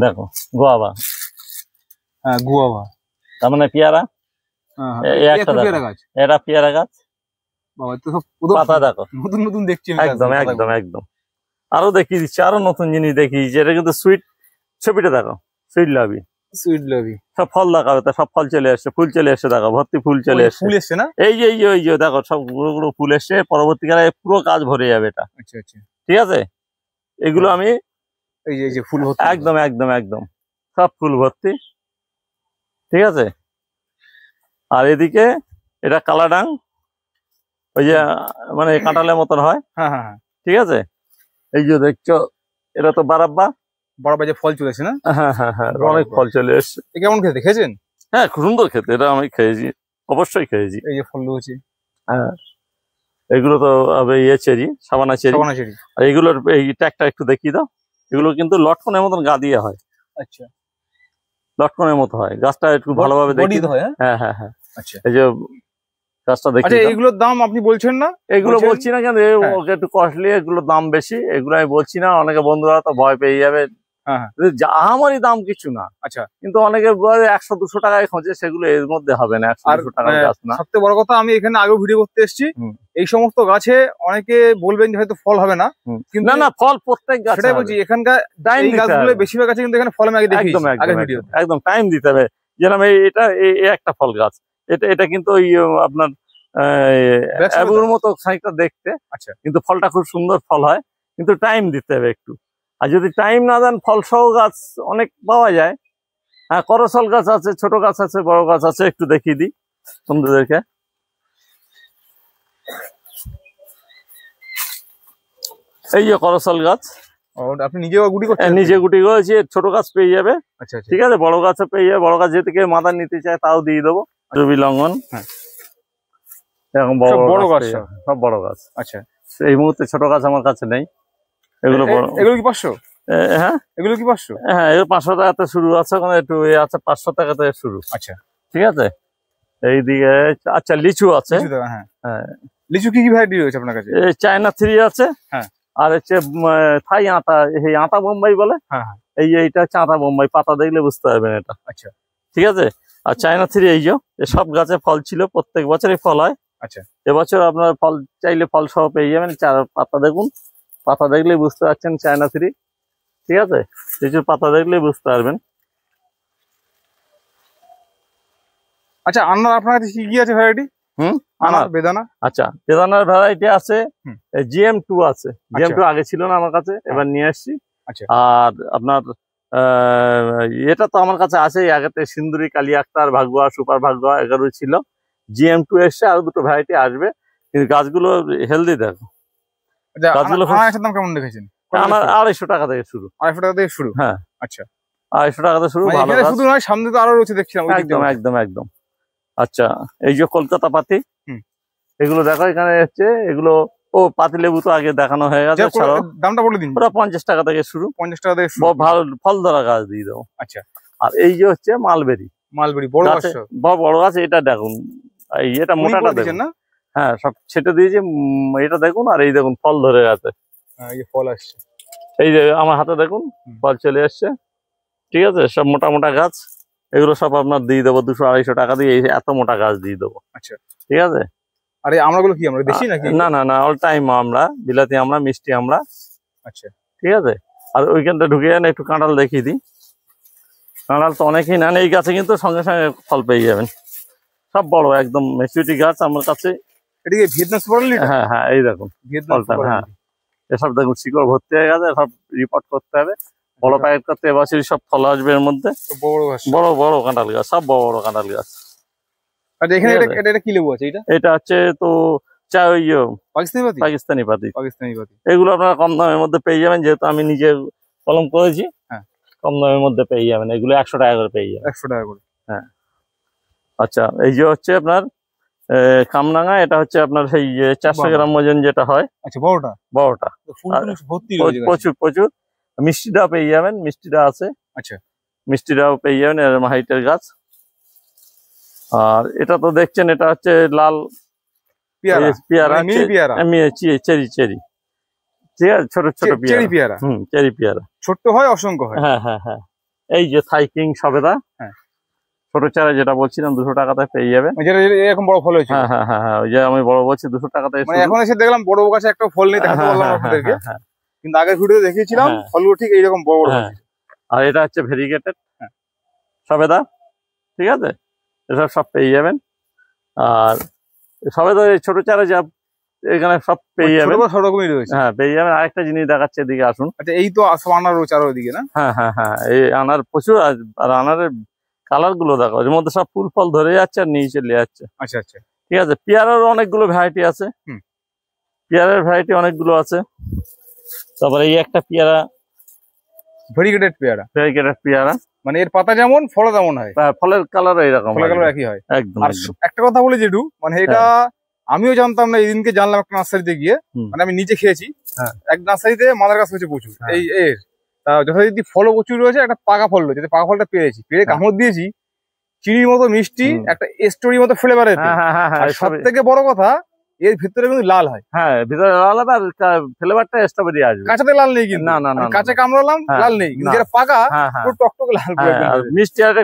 [SPEAKER 1] দেখো গোয়াবা।
[SPEAKER 2] হ্যাঁ, গোয়াবা
[SPEAKER 1] তার মানে পেয়ারা। এটা পেয়ারা গাছ। পাতা দেখো,
[SPEAKER 2] নতুন নতুন দেখছি।
[SPEAKER 1] একদম একদম একদম। আরো দেখিয়ে দিচ্ছি, আরো নতুন জিনিস দেখিয়েছি। এটা কিন্তু সুইট, ছবিটা দেখো, সুইট লাভি। সব ফল দেখাবে, সব ফল চলে আসছে, ফুল চলে আসছে, দেখো ভর্তি ফুল চলে আসছে।
[SPEAKER 2] ফুল এসছে না,
[SPEAKER 1] এই যে এই যে দেখো, সব গুলো ফুল এসছে। পরবর্তীকালে পুরো কাজ ভরে যাবে এটা।
[SPEAKER 2] আচ্ছা আচ্ছা,
[SPEAKER 1] ঠিক আছে। এগুলো আমি
[SPEAKER 2] এই যে ফুল ভর্তি,
[SPEAKER 1] একদম একদম একদম, সব ফুল ভর্তি। ঠিক আছে। আর এদিকে এটা কালাডাং, ওই যে মানে কাঁঠালের মতন হয়।
[SPEAKER 2] হ্যাঁ হ্যাঁ,
[SPEAKER 1] ঠিক আছে। এই যে দেখছো, এটা তো বারাব্বা,
[SPEAKER 2] যে ফল চলেছে না।
[SPEAKER 1] হ্যাঁ হ্যাঁ হ্যাঁ, অনেক ফল চলে এসছে।
[SPEAKER 2] কেমন খেতে, খেয়েছেন?
[SPEAKER 1] হ্যাঁ, খুব সুন্দর খেতে, এটা আমি খেয়েছি, অবশ্যই খেয়েছি।
[SPEAKER 2] এই যে ফল রয়েছে,
[SPEAKER 1] হ্যাঁ, এগুলো তো ইয়ে চেরি, সাবানা চেরি। আর এগুলোর এই ট্যাগটা একটু দেখিয়ে দাও। এগুলো কিন্তু লটকনের মতন গা দিয়ে হয়।
[SPEAKER 2] আচ্ছা,
[SPEAKER 1] লটকনের মতো হয়। গাছটা একটু ভালোভাবে দেখি। হ্যাঁ হ্যাঁ হ্যাঁ, আচ্ছা। এই যে গাছটা দেখি।
[SPEAKER 2] আচ্ছা, এগুলোর দাম আপনি বলছেন না?
[SPEAKER 1] এগুলো বলছি না কেন, একটু কস্টলি, এগুলোর দাম বেশি। এগুলো আমি বলছি না, অনেকে বন্ধুরা তো ভয় পেয়ে যাবে,
[SPEAKER 2] হ্যাঁ হ্যাঁ
[SPEAKER 1] আমারই দাম কিছু না।
[SPEAKER 2] আচ্ছা,
[SPEAKER 1] কিন্তু অনেকে 100-200 টাকায় খোঁজে, সেগুলো এর মধ্যে হবে না, 100-200 টাকার গাছ না।
[SPEAKER 2] সবথেকে বড় কথা, আমি এখানে আগেও ভিডিও করতে এসেছি, এই সমস্ত গাছে অনেকে বলবেন যে হয়তো ফল হবে না, কিন্তু
[SPEAKER 1] না ফল প্রত্যেক গাছে
[SPEAKER 2] সেটাই বলছি, এখানকার এই গাছগুলো বেশিরভাগ গাছে কিন্তু এখানে ফল আমি আগে দেখেছি আগের ভিডিওতে।
[SPEAKER 1] একদম টাইম দিতে হবে। যেরকম এটা একটা ফল গাছ, এটা কিন্তু ওই আপনার অ্যাবুর মতো খানিকটা দেখতে।
[SPEAKER 2] আচ্ছা,
[SPEAKER 1] কিন্তু ফলটা খুব সুন্দর ফল হয়, কিন্তু টাইম দিতে হবে একটু। আর যদি টাইম না দেন, ফল সহ গাছ অনেক পাওয়া যায়। হ্যাঁ, করসল গাছ আছে, ছোট গাছ আছে, বড় গাছ আছে, একটু দেখিয়ে দিই তোমাদেরকে। এই যে করসল গাছ,
[SPEAKER 2] আপনি নিজেও গুটি করছেন?
[SPEAKER 1] নিজে গুটি করেছি। ছোট গাছ পেয়ে যাবে,
[SPEAKER 2] আচ্ছা
[SPEAKER 1] ঠিক আছে, বড় গাছও পেয়ে যাবে। বড় গাছ যেতে কেউ মাদার নিতে চায় তাও দিয়ে দেবো। রবি লঙ্ঘন, এরকম বড় গাছ, সব বড় গাছ।
[SPEAKER 2] আচ্ছা,
[SPEAKER 1] এই মুহূর্তে ছোট গাছ আমার কাছে নেই, এগুলো বড়।
[SPEAKER 2] এগুলো কি 500?
[SPEAKER 1] হ্যাঁ,
[SPEAKER 2] এগুলো কি 500?
[SPEAKER 1] হ্যাঁ, এগুলো 500 টাকাতে শুরু আছে, ওখানে একটু আছে 500 টাকা থেকে শুরু।
[SPEAKER 2] আচ্ছা,
[SPEAKER 1] ঠিক আছে। এইদিকে আচ্ছা লিচু আছে।
[SPEAKER 2] হ্যাঁ হ্যাঁ, লিচু কি কি ভ্যারাইটি রয়েছে আপনার কাছে?
[SPEAKER 1] চায়না 3 আছে,
[SPEAKER 2] হ্যাঁ,
[SPEAKER 1] আর হচ্ছে থাই আতা, এই আতা বোম্বাই বলে।
[SPEAKER 2] হ্যাঁ,
[SPEAKER 1] এইটা হচ্ছে আতা বোম্বাই, পাতা দেখলে বুঝতে পারবেন এটা।
[SPEAKER 2] আচ্ছা,
[SPEAKER 1] ঠিক আছে। আর চায়না 3 এই যে সব গাছে ফল ছিল, প্রত্যেক বছরই ফল হয়।
[SPEAKER 2] আচ্ছা,
[SPEAKER 1] এবছর আপনার ফল চাইলে ফল সহ পেয়ে যাবেন। পাতা দেখুন, পাতা দেখলেই বুঝতে পারছেন চায়না 3। ঠিক আছে, লিচুর পাতা দেখলেই বুঝতে পারবেন।
[SPEAKER 2] আচ্ছা, আনার আপনার কাছে কি আছে ভ্যারাইটি? আনার বেদানা।
[SPEAKER 1] আচ্ছা, বেদানার ভ্যারাইটি আছে, GM2 আছে। GM2 আগে ছিল না আমার কাছে, এবার নিয়ে আসছি।
[SPEAKER 2] আচ্ছা,
[SPEAKER 1] আর আপনার এটা তো আমার কাছে আছে, আগেতে সিন্দুরি, কালী আক্তার, ভাগুয়া, সুপার ভাগুয়া এগুলো ছিল। GM2 এসছে, আরো দুটো ভ্যারাইটি আসবে, কিন্তু গাছগুলো হেলদি দেখো। গাছগুলো
[SPEAKER 2] দাম কেমন দেখেছেন?
[SPEAKER 1] আমার 250 টাকা থেকে শুরু।
[SPEAKER 2] 250 টাকা থেকে শুরু?
[SPEAKER 1] হ্যাঁ,
[SPEAKER 2] আচ্ছা,
[SPEAKER 1] 250 টাকা থেকে শুরু। ভালো গাছ
[SPEAKER 2] শুধু নয়, সামনে তো আরো রয়েছে দেখছিলাম।
[SPEAKER 1] একদম একদম একদম। আচ্ছা, এই যে কলকাতা পাতি, এগুলো দেখো এখানে হচ্ছে, এগুলো পাতি লেবু তো আগে দেখানো হয়ে গেছে।
[SPEAKER 2] দামটা বলে দিন।
[SPEAKER 1] ওরা 50 টাকা থেকে শুরু।
[SPEAKER 2] 50 টাকা থেকে শুরু,
[SPEAKER 1] ভালো ফল ধরা গাছ দিয়ে দেবো।
[SPEAKER 2] আচ্ছা,
[SPEAKER 1] আর এই যে হচ্ছে মালবেরি,
[SPEAKER 2] বড় গাছ,
[SPEAKER 1] বড় গাছ। এটা দেখুন, এটা মোটাটা দেখুন না। হ্যাঁ, সব ছেটে দিয়েছি, এটা দেখুন। আর এই দেখুন ফল ধরে গেছে,
[SPEAKER 2] ফল আসছে।
[SPEAKER 1] এই যে আমার হাতে দেখুন ফল চলে আসছে। ঠিক আছে, সব মোটা মোটা গাছ। এগুলো সব আপনার দিয়ে দেবো 200-250 টাকা দিয়ে, এত মোটা গাছ দিয়ে দেবো।
[SPEAKER 2] আচ্ছা,
[SPEAKER 1] ঠিক আছে।
[SPEAKER 2] আরে আমরাগুলো কি আমরা দেশি নাকি?
[SPEAKER 1] না অল টাইম আমরা, বিলাতি আমরা, মিষ্টি আমরা।
[SPEAKER 2] আচ্ছা,
[SPEAKER 1] ঠিক আছে। আর ওইখানটা ঢুকে যান, একটু কাঁঠাল দেখিয়ে দিই। কাঁঠাল তো অনেকেই নেন, এই গাছে কিন্তু সঙ্গে সঙ্গে ফল পেয়ে যাবেন। সব বড় একদম ম্যাচুরিটি গাছ আমার কাছে।
[SPEAKER 2] এদিকে ভিয়েতনাম সুপার লিলি।
[SPEAKER 1] হ্যাঁ হ্যাঁ, এই দেখুন ফলটা। হ্যাঁ, এসব দেখুন শিকড় ভর্তি হয়ে গেছে, সব রিপোর্ট করতে হবে, বড় প্যাকেট করতে। এবছরই সব ফল আসবে এর মধ্যে। বড় বড় কাঁঠাল গাছ, সব বড় বড় কাঁঠাল গাছ।
[SPEAKER 2] আচ্ছা, এখানে এটা কি লেবু আছে?
[SPEAKER 1] এটা হচ্ছে তো পাকিস্তানি পাতি। এগুলো আপনারা কম দামের মধ্যে পেয়ে যাবেন, যেহেতু আমি নিজে কলম করেছি। হ্যাঁ, কম দামের মধ্যে পেয়ে যাবেন। এগুলো 100 টাকা করে পেয়ে যাবেন।
[SPEAKER 2] 100 টাকা করে?
[SPEAKER 1] হ্যাঁ। আচ্ছা, এই যে হচ্ছে আপনার কামরাঙা, এটা হচ্ছে আপনার সেই 400 গ্রাম ওজন যেটা হয়।
[SPEAKER 2] আচ্ছা, বড়টা
[SPEAKER 1] প্রচুর প্রচুর। মিষ্টিটা পেয়ে যাবেন, মিষ্টিটা আছে।
[SPEAKER 2] আচ্ছা,
[SPEAKER 1] মিষ্টিটাও পেয়ে যাবেন, এরকম হাইটের গাছ। আর এটা তো দেখছেন, এটা হচ্ছে লাল পেয়ারা, চেরি চেরি। ঠিক আছে, ছোট ছোট
[SPEAKER 2] পেয়ারা।
[SPEAKER 1] চেরি পেয়ারা,
[SPEAKER 2] ছোট্ট হয়, অসংখ্য হয়।
[SPEAKER 1] হ্যাঁ হ্যাঁ হ্যাঁ। এই যে থাই কিং সবেদা, ছোট চারা যেটা বলছিলাম 200 টাকাতে পেয়ে যাবে।
[SPEAKER 2] এরকম বড় ফল হয়েছে?
[SPEAKER 1] হ্যাঁ হ্যাঁ হ্যাঁ হ্যাঁ, ওই যে আমি বড় বলছি 200 টাকাতে।
[SPEAKER 2] এখন এসে দেখলাম বড় গাছে একটা ফল নেই, দেখাতে পারলাম আপনাদেরকে, কিন্তু আগের ভিডিওতে দেখিয়েছিলাম ফলগুলো ঠিক এইরকম বড় বড়।
[SPEAKER 1] আর এটা হচ্ছে ভেরিগেটেড সবেদা। ঠিক আছে, এসব সব পেয়ে যাবেন। আর সবেদা ছোট চারা যা এখানে সব পেয়ে যাবেন,
[SPEAKER 2] সব রকমই রয়েছে।
[SPEAKER 1] হ্যাঁ, পেয়ে যাবেন। আরেকটা জিনিস দেখাচ্ছে, এদিকে আসুন।
[SPEAKER 2] আচ্ছা, এই তো সব আনার রয়েছে আরো ওদিকে না?
[SPEAKER 1] হ্যাঁ হ্যাঁ হ্যাঁ, এই আনার প্রচুর। আর আনারের কালার গুলো দেখো, এর মধ্যে সব ফুল ফল ধরে যাচ্ছে আর নিচে চলে যাচ্ছে।
[SPEAKER 2] আচ্ছা আচ্ছা,
[SPEAKER 1] ঠিক আছে। পেয়ারার অনেকগুলো ভ্যারাইটি আছে, পেয়ারার ভ্যারাইটি অনেকগুলো আছে। তারপরে এই একটা পেয়ারা,
[SPEAKER 2] ভেরিগেটেড
[SPEAKER 1] পেয়ারা,
[SPEAKER 2] মানে এর পাতা যেমন ফল তেমন হয়।
[SPEAKER 1] ফলের কালার এইরকম,
[SPEAKER 2] ফলের কালার একই হয়
[SPEAKER 1] একদম।
[SPEAKER 2] আর একটা কথা বলি জেঠু, মানে এটা আমিও জানতাম না, এদিনকে জানলাম একটা নার্সারিতে গিয়ে। মানে আমি নিজে খেয়েছি, এক নার্সারিতে মাদার গাছ হয়েছে প্রচুর এই এর। তা যথারীতি ফলও প্রচুর রয়েছে, একটা পাকা ফল রয়েছে। পাকা ফলটা পেরেছি, পেরে কামড় দিয়েছি, চিনির মতো মিষ্টি, একটা স্টোরির মতো ফ্লেভার। সব থেকে বড় কথা, এর ভিতরে কিন্তু লাল হয়।
[SPEAKER 1] হ্যাঁ, ভিতরে লাল হবে আর ফ্লেভারটা স্ট্রবেরি আসবে।
[SPEAKER 2] কাঁচাতে লাল নেই কিন্তু।
[SPEAKER 1] না না না,
[SPEAKER 2] কাঁচা কামড়ালাম লাল নেই, কিন্তু যেটা পাকা পুরো টকটকে লাল।
[SPEAKER 1] আর মিষ্টি আর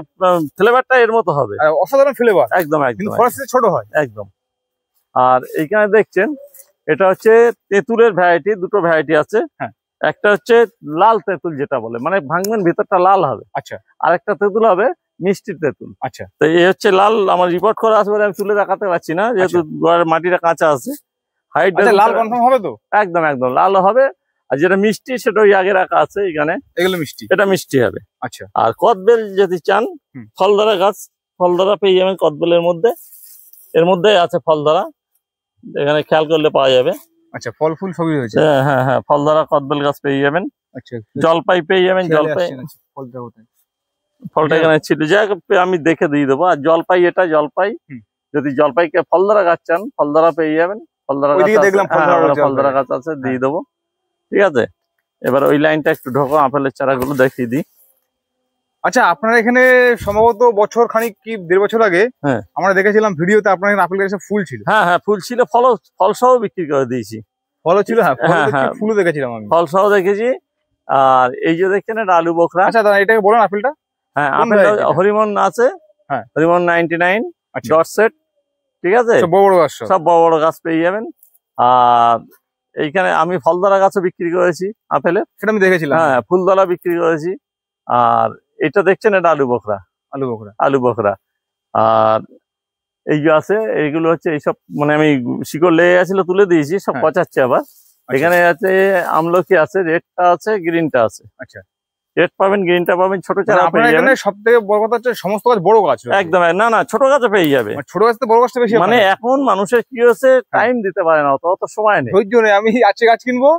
[SPEAKER 1] ফ্লেভারটা এর মতো হবে,
[SPEAKER 2] অসাধারণ ফ্লেভার।
[SPEAKER 1] একদম একদম,
[SPEAKER 2] কিন্তু ফলের সাইজ ছোট হয়
[SPEAKER 1] একদম। আর এইখানে দেখছেন এটা হচ্ছে তেঁতুলের ভ্যারাইটি, দুটো ভ্যারাইটি আছে।
[SPEAKER 2] হ্যাঁ,
[SPEAKER 1] একটা হচ্ছে লাল তেঁতুল যেটা বলে, মানে ভাঙবেন ভিতরটা লাল হবে।
[SPEAKER 2] আচ্ছা।
[SPEAKER 1] আর একটা তেঁতুল হবে মিষ্টি তেঁতুল।
[SPEAKER 2] আচ্ছা।
[SPEAKER 1] তো এই হচ্ছে লাল, আমার রিপোর্ট করা আছে বলে আমি তুলে দেখাতে পারছি না, যেহেতু মাটিটা কাঁচা আছে। হাইট
[SPEAKER 2] লাল কনফার্ম হবে তো?
[SPEAKER 1] একদম একদম লাল হবে। আর যেটা মিষ্টি সেটা ওই আগে রাখা আছে এখানে,
[SPEAKER 2] এগুলো মিষ্টি,
[SPEAKER 1] এটা মিষ্টি হবে।
[SPEAKER 2] আচ্ছা।
[SPEAKER 1] আর কদবেল যদি চান, ফলধরা গাছ, ফলধরা পেয়ে যাবেন কদবেলের মধ্যে। এর মধ্যে আছে ফলধরা, এখানে খেয়াল করলে পাওয়া যাবে।
[SPEAKER 2] আচ্ছা, ফল ফুল সবই রয়েছে।
[SPEAKER 1] হ্যাঁ হ্যাঁ হ্যাঁ, ফলধরা কদবেল গাছ পেয়ে যাবেন।
[SPEAKER 2] আচ্ছা,
[SPEAKER 1] জলপাই পেয়ে যাবেন। জলপাই ফলটা এখানে ছিল, যাই আমি দেখে দিয়ে দেবো। আর জলপাই, এটা জলপাই, যদি জলপাইকে ফলধরা গাছ চান ফলধরা পেয়ে যাবেন। ফলধরা গাছ দেখলাম, ফলধরা গাছ আছে, দিয়ে দেবো। ঠিক আছে, এবার ওই লাইনটা একটু ঢোকো, আপেলের চারাগুলো দেখিয়ে দিই।
[SPEAKER 2] আচ্ছা, আপনার এখানে সম্ভবত বছর খানিক কি 1.5 বছর আগে আমরা দেখেছিলাম ভিডিওতে আপনার এখানে আপেল গাছে ফুল ছিল।
[SPEAKER 1] হ্যাঁ হ্যাঁ, ফুল ছিল, ফল সহ বিক্রি করে দিয়েছি।
[SPEAKER 2] ফলও ছিল? হ্যাঁ, ফুলও দেখেছিলাম আমি,
[SPEAKER 1] ফল সহ দেখেছি। আর এই যে দেখছেন এটা আলু বোখরা।
[SPEAKER 2] আচ্ছা দাদা, এটাকে বলুন আপেলটা।
[SPEAKER 1] হ্যাঁ, আপেল হরিমন আছে। হ্যাঁ, হরিমন 99 ডট সেট। ঠিক আছে,
[SPEAKER 2] বড় বড় গাছ,
[SPEAKER 1] সব বড় বড় গাছ পেয়ে যাবেন। আর এইখানে আমি ফলধরা গাছও বিক্রি করেছি আপেলের,
[SPEAKER 2] সেটা আমি দেখেছিলাম।
[SPEAKER 1] হ্যাঁ, ফুলধরা বিক্রি করেছি। আর এটা দেখছেন এটা আলু বোখরা। আলু বোখরা। আর এই যে আছে, এইগুলো হচ্ছে এইসব, মানে আমি শিকড় লেগে গেছিল তুলে দিয়েছি, সব পচাচ্ছে আবার। এখানে আছে আমলকি আছে, রেডটা আছে, গ্রিনটা আছে।
[SPEAKER 2] আচ্ছা,
[SPEAKER 1] রেড পাবেন, গ্রিনটা পাবেন, ছোট চারা পেয়ে যাবেন।
[SPEAKER 2] সব থেকে বড় কথা হচ্ছে সমস্ত গাছ বড় গাছ।
[SPEAKER 1] একদম না না, ছোট গাছও পেয়ে যাবে।
[SPEAKER 2] ছোট গাছ তো বড় গাছটা বেশি,
[SPEAKER 1] মানে এখন মানুষের কি হচ্ছে, টাইম দিতে পারে না, অত সময় নেই,
[SPEAKER 2] ধৈর্য নেই। আমি আছে গাছ কিনবো,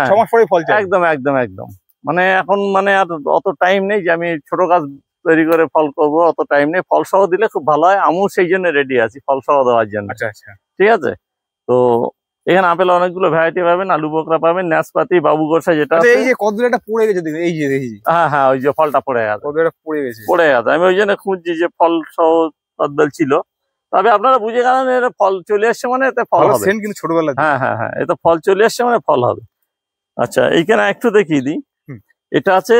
[SPEAKER 2] 6 মাস পরে ফল চাই।
[SPEAKER 1] একদম একদম একদম, মানে এখন মানে আর অত টাইম নেই যে আমি ছোট গাছ তৈরি করে ফল করবো, অত টাইম নেই। ফল সহ দিলে খুব ভালো হয়, আমিও সেই জন্য রেডি আছি ফল সহ দেওয়ার জন্য।
[SPEAKER 2] আচ্ছা আচ্ছা,
[SPEAKER 1] ঠিক আছে। তো এখানে আপেল অনেকগুলো ভ্যারাইটি পাবেন, আলু বোখরা পাবেন, নাশপাতি, বাবু গোসা যেটা।
[SPEAKER 2] এই যে কদবেলটা পড়ে গেছে, এই যে
[SPEAKER 1] হ্যাঁ হ্যাঁ, ওই যে ফলটা পড়ে গেছে, পড়ে গেছে। আমি ওই জন্য খুঁজছি যে ফল সহ কদবেল ছিল। তবে আপনারা বুঝে গেলেন এর ফল চলে আসছে মানে এতে ফল হবে,
[SPEAKER 2] কিন্তু ছোটবেলা।
[SPEAKER 1] হ্যাঁ হ্যাঁ হ্যাঁ, এতে ফল চলে আসছে মানে ফল হবে। আচ্ছা, এইখানে একটু দেখিয়ে দিই। এটা আছে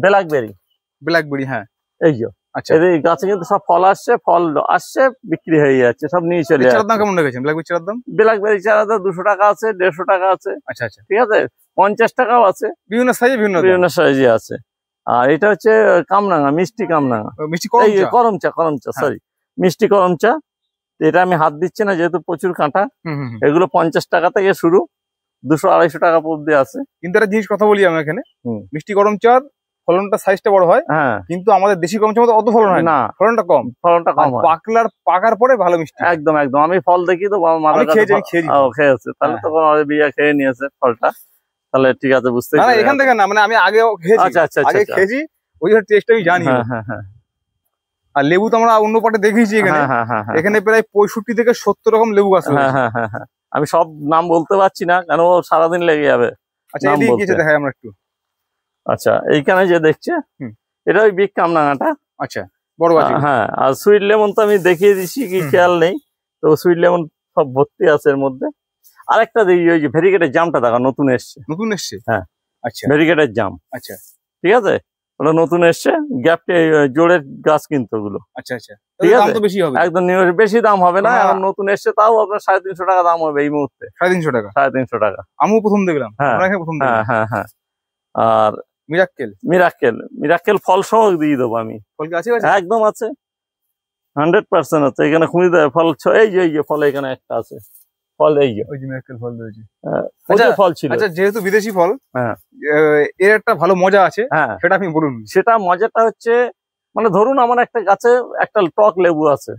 [SPEAKER 1] ব্ল্যাকবেরি। হ্যাঁ, এই যে এই গাছে কিন্তু সব ফল আসছে, বিক্রি হয়ে যাচ্ছে, সব নিয়ে চলে যাচ্ছে।
[SPEAKER 2] দাম কেমন রেখেছেন ব্ল্যাকবেরি চারার দাম?
[SPEAKER 1] ব্ল্যাকবেরি চারা 200 টাকা আছে, 150 টাকা আছে।
[SPEAKER 2] আচ্ছা আচ্ছা,
[SPEAKER 1] ঠিক আছে, 50 টাকাও আছে,
[SPEAKER 2] বিভিন্ন সাইজে
[SPEAKER 1] আছে। আর এটা হচ্ছে কামরাঙা, মিষ্টি কামরাঙা, করমচা, সরি, মিষ্টি করমচা। এটা আমি হাত দিচ্ছি না যেহেতু প্রচুর কাঁটা। এগুলো 50 টাকা থেকে শুরু, 200-250 টাকা অব্দি আছে।
[SPEAKER 2] কিন্তু একটা জিনিস কথা বলি আমি এখানে, মিষ্টি করমচার ফলনটা সাইজটা বড় হয়, কিন্তু আমাদের দেশি করমচার মতো অত ফলন হয় না, ফলনটা কম হয়। পাকার পরে ভালো মিষ্টি।
[SPEAKER 1] একদম একদম, আমি ফল দেখি তো খেয়েছে, তাহলে তো বিয়া খেয়ে নিয়েছে ফলটা, তাহলে ঠিক আছে, বুঝতে পারছি।
[SPEAKER 2] এখান থেকে না, মানে আমি আগেও খেয়েছি।
[SPEAKER 1] আচ্ছা আচ্ছা,
[SPEAKER 2] আগে খেয়েছি, ওই টেস্ট আমি জানি।
[SPEAKER 1] হ্যাঁ হ্যাঁ।
[SPEAKER 2] আর লেবু তো আমরা অন্য পাটে দেখেছি, এখানে প্রায় 65 থেকে 70 রকম লেবু গাছ।
[SPEAKER 1] হ্যাঁ হ্যাঁ হ্যাঁ, আমি সব নাম বলতে পারছি না, কেন সারাদিন লেগে যাবে।
[SPEAKER 2] আচ্ছা, এদিকে দেখাই আমরা একটু।
[SPEAKER 1] আচ্ছা, এইখানে যে দেখছে এটা ওই বিগ কামরাঙাটা।
[SPEAKER 2] আচ্ছা, বড় গাছ। হ্যাঁ,
[SPEAKER 1] আর সুইট লেমন তো আমি দেখিয়ে দিচ্ছি, কি খেয়াল নেই তো, সুইট লেমন সব ভর্তি আছে এর মধ্যে। আরেকটা দেখি, ওই যে ভেরিগেটের জামটা দেখা নতুন এসছে। হ্যাঁ, আচ্ছা, ভেরিগেটের জাম। আচ্ছা, ঠিক আছে, ওটা নতুন এসছে, গ্যাপটে জোড়ের গাছ কিন্তু ওগুলো। আচ্ছা আচ্ছা, ঠিক আছে, একদম বেশি দাম হবে না, এখন নতুন এসছে, তাও আপনার 350 টাকা দাম হবে এই মুহূর্তে। 350 টাকা
[SPEAKER 2] আমিও প্রথম দেখলাম।
[SPEAKER 1] হ্যাঁ হ্যাঁ হ্যাঁ। আর মিরাক্কেল ফল সহ দিয়ে দেবো আমি। একদম আছে, 100% আছে। এখানে খুঁজে দেয় ফল, এই যে ফল এখানে একটা আছে, ফল এই যে মিরাক্কেল ফল রয়েছে। ফল ছিল,
[SPEAKER 2] যেহেতু বিদেশি ফল, এর একটা ভালো মজা আছে, সেটা আপনি বলুন।
[SPEAKER 1] সেটা মজাটা হচ্ছে, মানে ধরুন আমার একটা গাছে একটা টক লেবু আছে,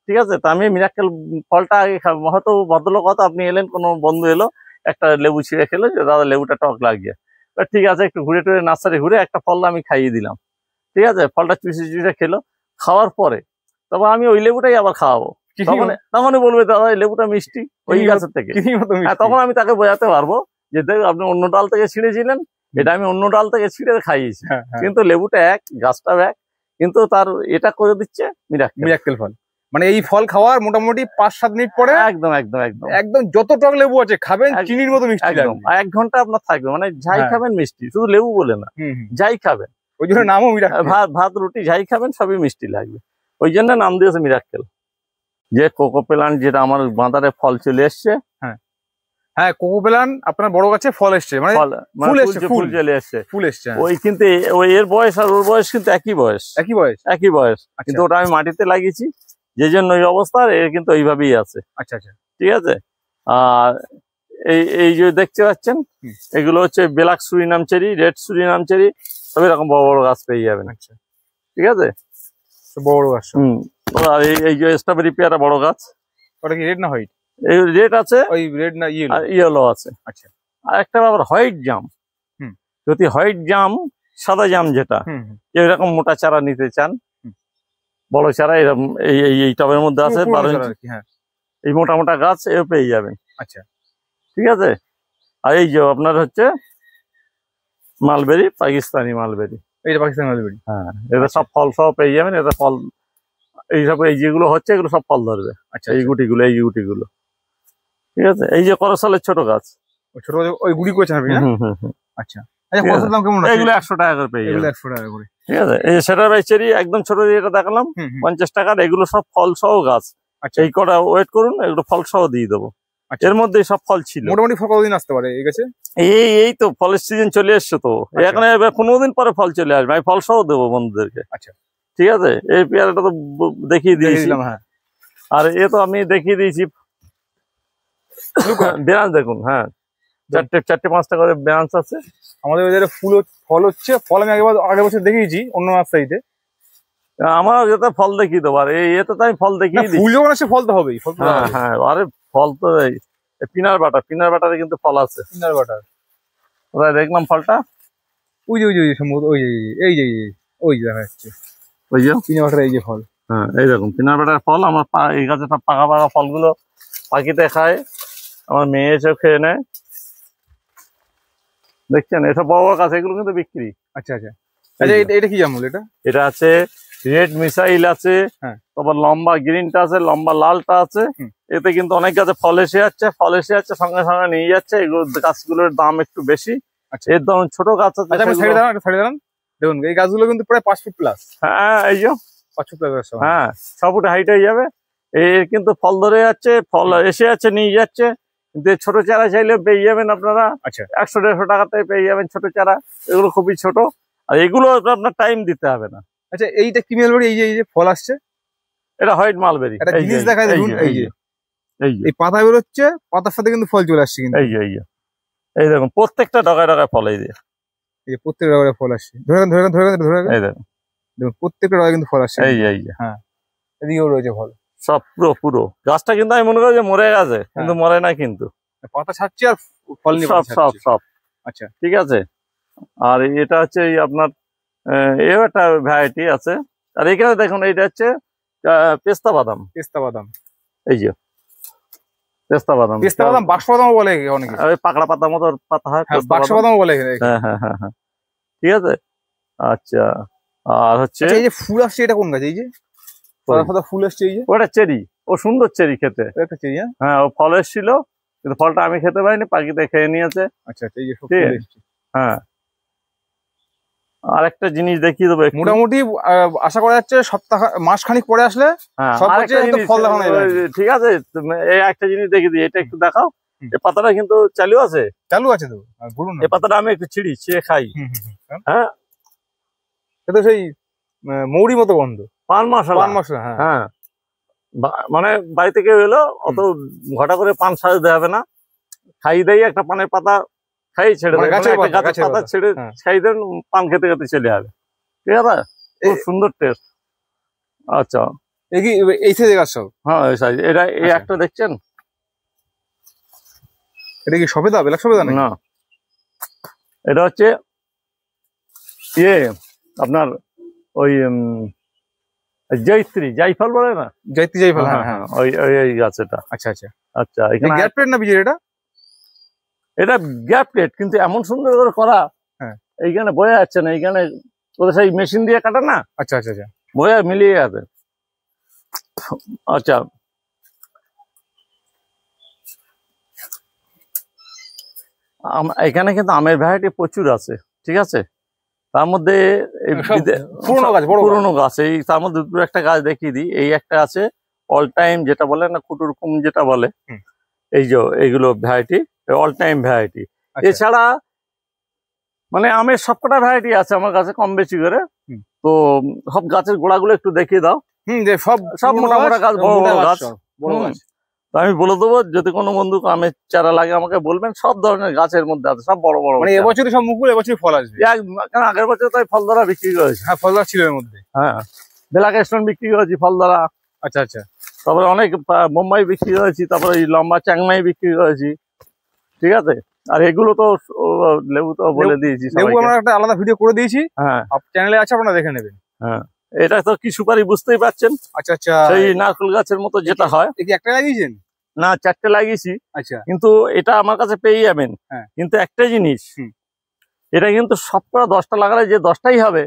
[SPEAKER 1] ঠিক আছে, তা আমি মিরাক্কেল ফলটা আগে খাবো। হয়তো ভদ্রলোক, হয়তো আপনি এলেন, কোনো বন্ধু এলো, একটা লেবু ছিঁড়ে খেলো, যে দাদা লেবুটা টক লাগছে, ঠিক আছে, একটু ঘুরে টুরে নার্সারি ঘুরে একটা ফল আমি খাইয়ে দিলাম। ঠিক আছে, ফলটা চুষে খেলো, খাওয়ার পরে তবে আমি ওই লেবুটাই আবার খাওয়াবো। তখনই বলবে দাদা এই লেবুটা মিষ্টি ওই গাছের থেকে। তখন আমি তাকে বোঝাতে পারবো যে দেখ, আপনি অন্য ডাল থেকে ছিঁড়েছিলেন, এটা আমি অন্য ডাল থেকে ছিঁড়ে খাইয়েছি, কিন্তু লেবুটা এক, গাছটাও এক, কিন্তু তার এটা করে দিচ্ছে মিরাক্কেল ফল।
[SPEAKER 2] মানে এই ফল খাওয়ার মোটামুটি 5-7 মিনিট পরে
[SPEAKER 1] একদম একদম একদম
[SPEAKER 2] একদম যত টক লেবু আছে খাবেন, চিনির মতো মিষ্টি লাগবে।
[SPEAKER 1] 1 ঘন্টা আপনার থাকবে, মানে যাই খাবেন মিষ্টি, শুধু লেবু বলে না, যাই খাবেন।
[SPEAKER 2] ওই জন্য নামও মিরাক্কেল।
[SPEAKER 1] ভাত রুটি যাই খাবেন সবই মিষ্টি লাগবে, ওই জন্য নাম দিয়েছে মিরাক্কেল। যে কোকো প্লান্ট যেটা আমার বাঁধারে ফল চলে এসছে।
[SPEAKER 2] হ্যাঁ, কোকো প্লান্ট আপনার বড় গাছে ফল এসছে, মানে ফুল
[SPEAKER 1] চলে এসছে,
[SPEAKER 2] ফুল এসছে।
[SPEAKER 1] ওই কিন্তু ওই এর বয়স আর ওর বয়স কিন্তু একই বয়স, কিন্তু ওটা আমি মাটিতে লাগিয়েছি, যে জন্য ওই অবস্থা, এর কিন্তু ওইভাবেই আছে।
[SPEAKER 2] আচ্ছা আচ্ছা,
[SPEAKER 1] ঠিক আছে। আর এই যে দেখতে পাচ্ছেন, এগুলো হচ্ছে black Surinam cherry, red Surinam cherry, সব এরকম বড় বড় গাছ পেয়ে যাবেন। আচ্ছা, ঠিক আছে,
[SPEAKER 2] বড় গাছ।
[SPEAKER 1] আর এই যে স্ট্রবেরি পেয়ারা বড় গাছ,
[SPEAKER 2] ওটা কি রেড না হোয়াইট?
[SPEAKER 1] এই রেড আছে,
[SPEAKER 2] ওই রেড না
[SPEAKER 1] ইয়েলো আছে।
[SPEAKER 2] আচ্ছা, আর
[SPEAKER 1] একটা আবার হোয়াইট জাম। যদি হোয়াইট জাম, সাদা জাম যেটা, এরকম মোটা চারা নিতে চান, বড় চারা এরকম এই টবের মধ্যে আছে 12 ইঞ্চি, এই মোটা মোটা গাছ এও পেয়ে যাবেন।
[SPEAKER 2] আচ্ছা,
[SPEAKER 1] ঠিক আছে। আর এই যে আপনার হচ্ছে মালবেরি, পাকিস্তানি মালবেরি,
[SPEAKER 2] এইটা পাকিস্তানি মালবেরি।
[SPEAKER 1] হ্যাঁ, এটা সব ফল সহ পেয়ে যাবেন। এটা ফল এইসব, এই যেগুলো হচ্ছে এগুলো সব ফল ধরবে। আচ্ছা, এই গুটিগুলো, ঠিক আছে। এই যে করসালের ছোট গাছ,
[SPEAKER 2] ছোট ওই গুড়ি করে ছাড়বি না? আচ্ছা আচ্ছা, করসালের দাম কেমন আছে?
[SPEAKER 1] এগুলো 100 টাকা করে পেয়ে যাবেন।
[SPEAKER 2] 100 টাকা করে,
[SPEAKER 1] ঠিক আছে। এই সেটার ভাই চেরি একদম ছোট, যেটা দেখালাম 50 টাকার, এগুলো সব ফল সহ গাছ। আচ্ছা, এই কটা ওয়েট করুন, এগুলো ফল সহ দিয়ে দেবো। এর মধ্যে সব ফল ছিল।
[SPEAKER 2] মোটামুটি ফল কতদিন আসতে পারে এই গাছে?
[SPEAKER 1] এই তো ফলের সিজন চলে এসছে তো, এখন 15 দিন পরে ফল চলে আসবে, আমি ফল সহ দেবো বন্ধুদেরকে।
[SPEAKER 2] আচ্ছা, ঠিক
[SPEAKER 1] আছে। এই পেয়ারাটা তো দেখিয়ে দিয়েছিলাম।
[SPEAKER 2] হ্যাঁ,
[SPEAKER 1] আর এ তো আমি দেখিয়ে দিয়েছি ব্রাঞ্চ, দেখুন। হ্যাঁ, 4-5টা করে ব্রাঞ্চ আছে
[SPEAKER 2] আমাদের। ফল হচ্ছে, ফল আমি আগের বছর দেখিয়েছি অন্য নার্সারিতে।
[SPEAKER 1] আমার যেটা ফল দেখিয়ে দেবো, আর এতে তো আমি ফল দেখিয়ে দিই।
[SPEAKER 2] ফুল যখন আসে ফল তো হবেই।
[SPEAKER 1] হ্যাঁ, আরে ফল তো পিনার বাটারে কিন্তু ফল আছে।
[SPEAKER 2] পিনার বাটার
[SPEAKER 1] ওরা দেখলাম ফলটা,
[SPEAKER 2] ওই সম্ভবত ওই দেখা যাচ্ছে,
[SPEAKER 1] ওই যে
[SPEAKER 2] পিনার বাটার, এই যে ফল।
[SPEAKER 1] হ্যাঁ, এই দেখুন পিনার বাটার ফল। আমার এই গাছে সব পাকা ফলগুলো পাখিতে খায়, আমার মেয়ে এসে খেয়ে নেয়। দেখছেন, এসব বড় বড় গাছ, এগুলো কিন্তু বিক্রি।
[SPEAKER 2] আচ্ছা আচ্ছা, এটা কি জামুল?
[SPEAKER 1] এটা আছে রেড মিসাইল আছে, তারপর লম্বা গ্রিনটা আছে, লম্বা লালটা আছে। এতে কিন্তু অনেক গাছে ফল এসে যাচ্ছে, সঙ্গে সঙ্গে নিয়ে যাচ্ছে। এগুলো গাছগুলোর দাম একটু বেশি। এর দাম ছোট গাছ আছে।
[SPEAKER 2] দেখুন, এই গাছগুলো কিন্তু প্রায় 5 ফুট প্লাস।
[SPEAKER 1] হ্যাঁ, এই যে 5 ফুট প্লাস। হ্যাঁ, 6 ফুট হাইট হয়ে যাবে। এর কিন্তু ফল ধরে যাচ্ছে, ফল এসে যাচ্ছে, নিয়ে যাচ্ছে। কিন্তু ছোট চারা চাইলে পেয়ে যাবেন আপনারা। আচ্ছা, 100-150 টাকাতে পেয়ে যাবেন ছোট চারা। এগুলো খুবই ছোট, আর এগুলো আপনার টাইম দিতে হবে না।
[SPEAKER 2] আচ্ছা, এইটা কি মালবেরি? এই যে ফল আসছে,
[SPEAKER 1] এটা হোয়াইট মালবেরি।
[SPEAKER 2] একটা জিনিস দেখায়, দেখুন, এই পাতা বেরোচ্ছে, পাতার সাথে কিন্তু ফল চলে আসছে। কিন্তু
[SPEAKER 1] এই দেখুন, প্রত্যেকটা ডগায় ডগায় ফল। এই
[SPEAKER 2] যে প্রত্যেকটা ডগায় ফল আসছে। ধরে এই দেখুন, প্রত্যেকটা ডগায় কিন্তু ফল আসছে। হ্যাঁ, এদিকেও রয়েছে ফল, সব
[SPEAKER 1] পুরো গাছটা কিন্তু আমি মনে করি যে মরে গেছে, কিন্তু মরে না, কিন্তু
[SPEAKER 2] পাতা ছাড়ছে আর ফল নিয়ে
[SPEAKER 1] সব। আচ্ছা, ঠিক আছে। আর এটা হচ্ছে আপনার এও একটা ভ্যারাইটি আছে। আর এখানে দেখুন, এইটা হচ্ছে পেস্তা বাদাম। এই যে পেস্তা বাদাম,
[SPEAKER 2] বাক্সবাদাম বলে অনেকে,
[SPEAKER 1] পাকড়া পাতার মতো পাতা হয়,
[SPEAKER 2] বাক্সবাদাম বলে।
[SPEAKER 1] হ্যাঁ, ঠিক আছে। আচ্ছা, আর হচ্ছে
[SPEAKER 2] এই যে ফুল আসছে, এটা কোন গাছ? এই যে ফুল আসছে, এই যে
[SPEAKER 1] ওটা চেরি। ও সুন্দর চেরি খেতে।
[SPEAKER 2] একটা চেরি।
[SPEAKER 1] হ্যাঁ, ও ফল এসেছিল, কিন্তু ফলটা আমি খেতে পারিনি, পাখিতে খেয়ে নিয়েছে।
[SPEAKER 2] আচ্ছা, এই যে
[SPEAKER 1] হ্যাঁ, আর একটা জিনিস দেখিয়ে দেবো।
[SPEAKER 2] মোটামুটি আশা করা যাচ্ছে মাস খানিক পরে আসলে ফল দেখানো যাবে।
[SPEAKER 1] ঠিক আছে, এই একটা জিনিস দেখিয়ে দিই, এটা একটু দেখাও। এই পাতাটা কিন্তু চালু আছে
[SPEAKER 2] তো, বলুন।
[SPEAKER 1] এই পাতাটা আমি একটু ছিঁড়ে খাই। হ্যাঁ,
[SPEAKER 2] এটা সেই মৌরি মতো গন্ধ, পান মশলা।
[SPEAKER 1] হ্যাঁ, মানে বাড়ি থেকে এলো, অত ঘটা করে পান সাজাতে হবে না, খাই দেয় একটা পানের পাতা, খাই ছেড়ে দেয়, গাছের পাতা ছেড়ে খাই দেন, পান খেতে খেতে চলে যাবে। ঠিক আছে, খুব সুন্দর টেস্ট। আচ্ছা,
[SPEAKER 2] এই সাইজের গাছ সব?
[SPEAKER 1] হ্যাঁ, এই সাইজ। এটা এই একটা দেখছেন,
[SPEAKER 2] এটা কি সবেদা? বেলাক সবেদা না,
[SPEAKER 1] এটা হচ্ছে আপনার ওই জাইফল বলে না,
[SPEAKER 2] জাইফল।
[SPEAKER 1] হ্যাঁ, ওই গাছ এটা।
[SPEAKER 2] আচ্ছা আচ্ছা
[SPEAKER 1] আচ্ছা, এখানে
[SPEAKER 2] গ্যাপ প্লেট না বীজের?
[SPEAKER 1] এটা গ্যাপ প্লেট, কিন্তু এমন সুন্দর করে করা, এইখানে বোঝা যাচ্ছে না। এইখানে ওদের সেই মেশিন দিয়ে কাটা না।
[SPEAKER 2] আচ্ছা আচ্ছা আচ্ছা,
[SPEAKER 1] বোঝা মিলিয়ে যাবে। আচ্ছা, এখানে কিন্তু আমের ভ্যারাইটি প্রচুর আছে, ঠিক আছে। তার মধ্যে পুরোনো গাছ, এই তার মধ্যে দুটো একটা গাছ দেখিয়ে দিই। এই একটা আছে অল টাইম, যেটা বলে না কুটুরকুম যেটা বলে, এই যে এইগুলো ভ্যারাইটি অল টাইম ভ্যারাইটি। এছাড়া মানে আমের সবকটা ভ্যারাইটি আছে আমার কাছে কম বেশি করে। তো সব গাছের গোড়াগুলো একটু দেখিয়ে দাও। সব মোটা মোটা গাছ, বড় বড় গাছ। তো আমি বলে দেবো, যদি কোনো বন্ধু আমের চারা লাগে আমাকে বলবেন। সব ধরনের গাছের মধ্যে আছে, সব বড় বড়।
[SPEAKER 2] মানে এবছরই সব মুকুল, এবছরই ফল আসবে।
[SPEAKER 1] আগের বছর তো ফল ধরা বিক্রি করেছি।
[SPEAKER 2] হ্যাঁ, ফল ধরা ছিল এর মধ্যে।
[SPEAKER 1] হ্যাঁ, ব্ল্যাক স্টোন বিক্রি করেছি, ফল ধরা।
[SPEAKER 2] আচ্ছা আচ্ছা।
[SPEAKER 1] তারপরে অনেক বোম্বাই বিক্রি করেছি, তারপরে এই লম্বা চ্যাংমাই বিক্রি করেছি, ঠিক আছে। আর এগুলো তো লেবু তো বলে দিয়েছি,
[SPEAKER 2] লেবু আমরা একটা আলাদা ভিডিও করে দিয়েছি। হ্যাঁ, চ্যানেলে আছে, আপনারা দেখে নেবেন।
[SPEAKER 1] হ্যাঁ, এটা তো কি সুপারি বুঝতেই পারছেন।
[SPEAKER 2] আচ্ছা আচ্ছা,
[SPEAKER 1] সেই নারকেল গাছের মতো যেটা হয়।
[SPEAKER 2] এই একটা লাগিয়েছেন?
[SPEAKER 1] না, 4টে লাগিয়েছি।
[SPEAKER 2] আচ্ছা,
[SPEAKER 1] কিন্তু এটা আমার কাছে পেয়ে যাবেন। কিন্তু একটা জিনিস, এটা কিন্তু সবকটা 10টা লাগালে যে 10টাই হবে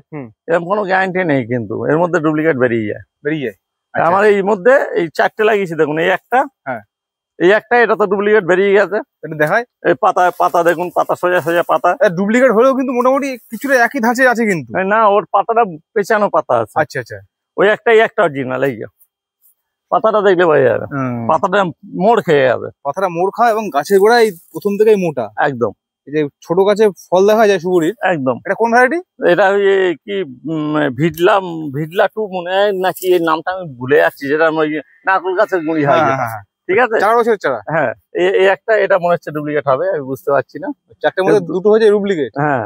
[SPEAKER 1] এরকম কোনো গ্যারান্টি নেই, কিন্তু এর মধ্যে ডুপ্লিকেট বেরিয়ে যায়। আমার এই মধ্যে এই 4টে লাগিয়েছি, দেখুন এই একটা, এই একটা, এটা তো ডুপ্লিকেট বেরিয়ে গেছে।
[SPEAKER 2] এটা দেখায়, এই
[SPEAKER 1] পাতা দেখুন, পাতা সোজা সোজা পাতা।
[SPEAKER 2] ডুপ্লিকেট হলেও কিন্তু মোটামুটি কিছুটা একই ধাঁচে আছে কিন্তু।
[SPEAKER 1] না, ওর পাতাটা পেঁচানো পাতা আছে।
[SPEAKER 2] আচ্ছা আচ্ছা,
[SPEAKER 1] ওই একটাই একটা অরিজিনাল। এই পাতাটা দেখলে বোঝা যাবে, পাতাটা মোড় খেয়ে যাবে।
[SPEAKER 2] পাতাটা মোড় খায় এবং গাছের গোড়ায় প্রথম থেকেই মোটা
[SPEAKER 1] একদম।
[SPEAKER 2] এই যে ছোট গাছে ফল দেখা যায় সুপুরির,
[SPEAKER 1] একদম।
[SPEAKER 2] এটা কোন ভ্যারাইটি?
[SPEAKER 1] এটা ওই কি ভিডলা টু মনে হয় নাকি, এই নামটা আমি ভুলে যাচ্ছি। যেটা ওই নারকেল গাছের গুঁড়ি হয়, ঠিক আছে।
[SPEAKER 2] 4 বছরের চারা।
[SPEAKER 1] হ্যাঁ, এই একটা, এটা মনে হচ্ছে ডুপ্লিকেট হবে, আমি বুঝতে পারছি না।
[SPEAKER 2] 4টের মধ্যে দুটো হয়েছে ডুপ্লিকেট।
[SPEAKER 1] হ্যাঁ,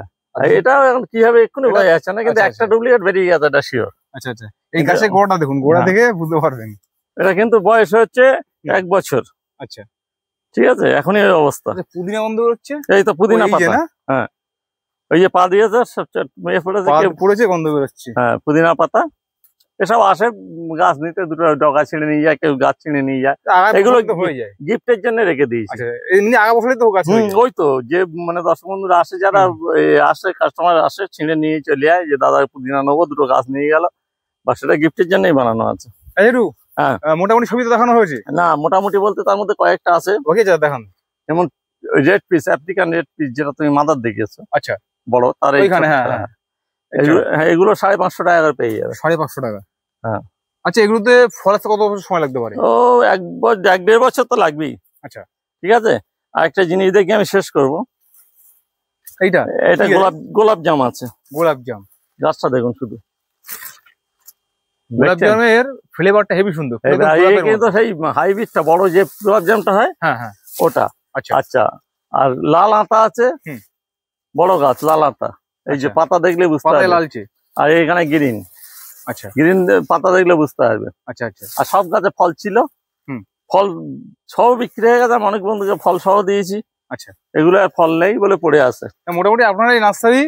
[SPEAKER 1] এটা এখন কি হবে এক্ষুনি বোঝা যাচ্ছে না, কিন্তু একটা ডুপ্লিকেট বেরিয়ে গেছে, এটা শিওর।
[SPEAKER 2] আচ্ছা আচ্ছা, এই গাছের গোড়াটা দেখুন, গোড়া থেকে বুঝতে পারবেন।
[SPEAKER 1] এটা কিন্তু বয়স হচ্ছে 1 বছর।
[SPEAKER 2] আচ্ছা,
[SPEAKER 1] ঠিক আছে, এখনই এই অবস্থা।
[SPEAKER 2] পুদিনা গন্ধ হচ্ছে,
[SPEAKER 1] এই তো পুদিনা পাতা। হ্যাঁ, ওই যে পা দিয়েছে,
[SPEAKER 2] পড়েছে, গন্ধ বেরোচ্ছে।
[SPEAKER 1] হ্যাঁ, পুদিনা পাতা। এসব আসে গাছ নিতে, দুটো ডগা ছিঁড়ে নিয়ে যায়, কেউ গাছ ছিঁড়ে নিয়ে যায়। এগুলো
[SPEAKER 2] হয়ে যায়,
[SPEAKER 1] গিফটের জন্য রেখে দিয়েছি।
[SPEAKER 2] এমনি আগা বছরই তো গাছ।
[SPEAKER 1] ওই তো, যে মানে দর্শক বন্ধুরা আসে, যারা আসে, কাস্টমার আসে, ছিঁড়ে নিয়ে চলে যায়, যে দাদা পুদিনা নেবো, দুটো গাছ নিয়ে গেল, বা সেটা গিফটের জন্যই বানানো আছে।
[SPEAKER 2] হ্যাঁ, মোটামুটি ছবি তো দেখানো হয়েছে।
[SPEAKER 1] না, মোটামুটি বলতে তার মধ্যে কয়েকটা আছে।
[SPEAKER 2] ওকে, যা দেখান।
[SPEAKER 1] যেমন red piece, African red piece, যেটা তুমি মাদার দেখিয়েছো।
[SPEAKER 2] আচ্ছা,
[SPEAKER 1] বড় তার
[SPEAKER 2] এইখানে। হ্যাঁ,
[SPEAKER 1] এগুলো 550 টাকা করে পেয়ে যাবে।
[SPEAKER 2] 550 টাকা।
[SPEAKER 1] হ্যাঁ।
[SPEAKER 2] আচ্ছা, এগুলোতে ফল আসতে কত বছর সময় লাগতে পারে?
[SPEAKER 1] ও 1-1.5 বছর তো লাগবেই।
[SPEAKER 2] আচ্ছা,
[SPEAKER 1] ঠিক আছে। আরেকটা জিনিস দেখি আমি শেষ করবো। এটা গোলাপ জাম আছে।
[SPEAKER 2] গোলাপ জাম
[SPEAKER 1] গাছটা দেখুন শুধু,
[SPEAKER 2] গোলাপ জামের ফ্লেভারটা হেভি সুন্দর।
[SPEAKER 1] কিন্তু সেই হাইব্রিডটা বড় যে গোলাপ জামটা হয়, হ্যাঁ, ওটা। আচ্ছা আচ্ছা। আর লাল আতা আছে, বড় গাছ, লাল আতা। এই যে পাতা দেখলে বুঝতে পারবে
[SPEAKER 2] লালচে।
[SPEAKER 1] আর এখানে গ্রিন। আচ্ছা, গ্রিন পাতা দেখলে বুঝতে পারবে। আচ্ছা আচ্ছা। আর সব গাছে ফল ছিল, ফল সহ বিক্রি হয়ে গেছে। আমি অনেক বন্ধুকে ফল সহ দিয়েছি। আচ্ছা, এগুলো আর ফল নেই বলে পড়ে আছে।
[SPEAKER 2] মোটামুটি আপনার এই নার্সারি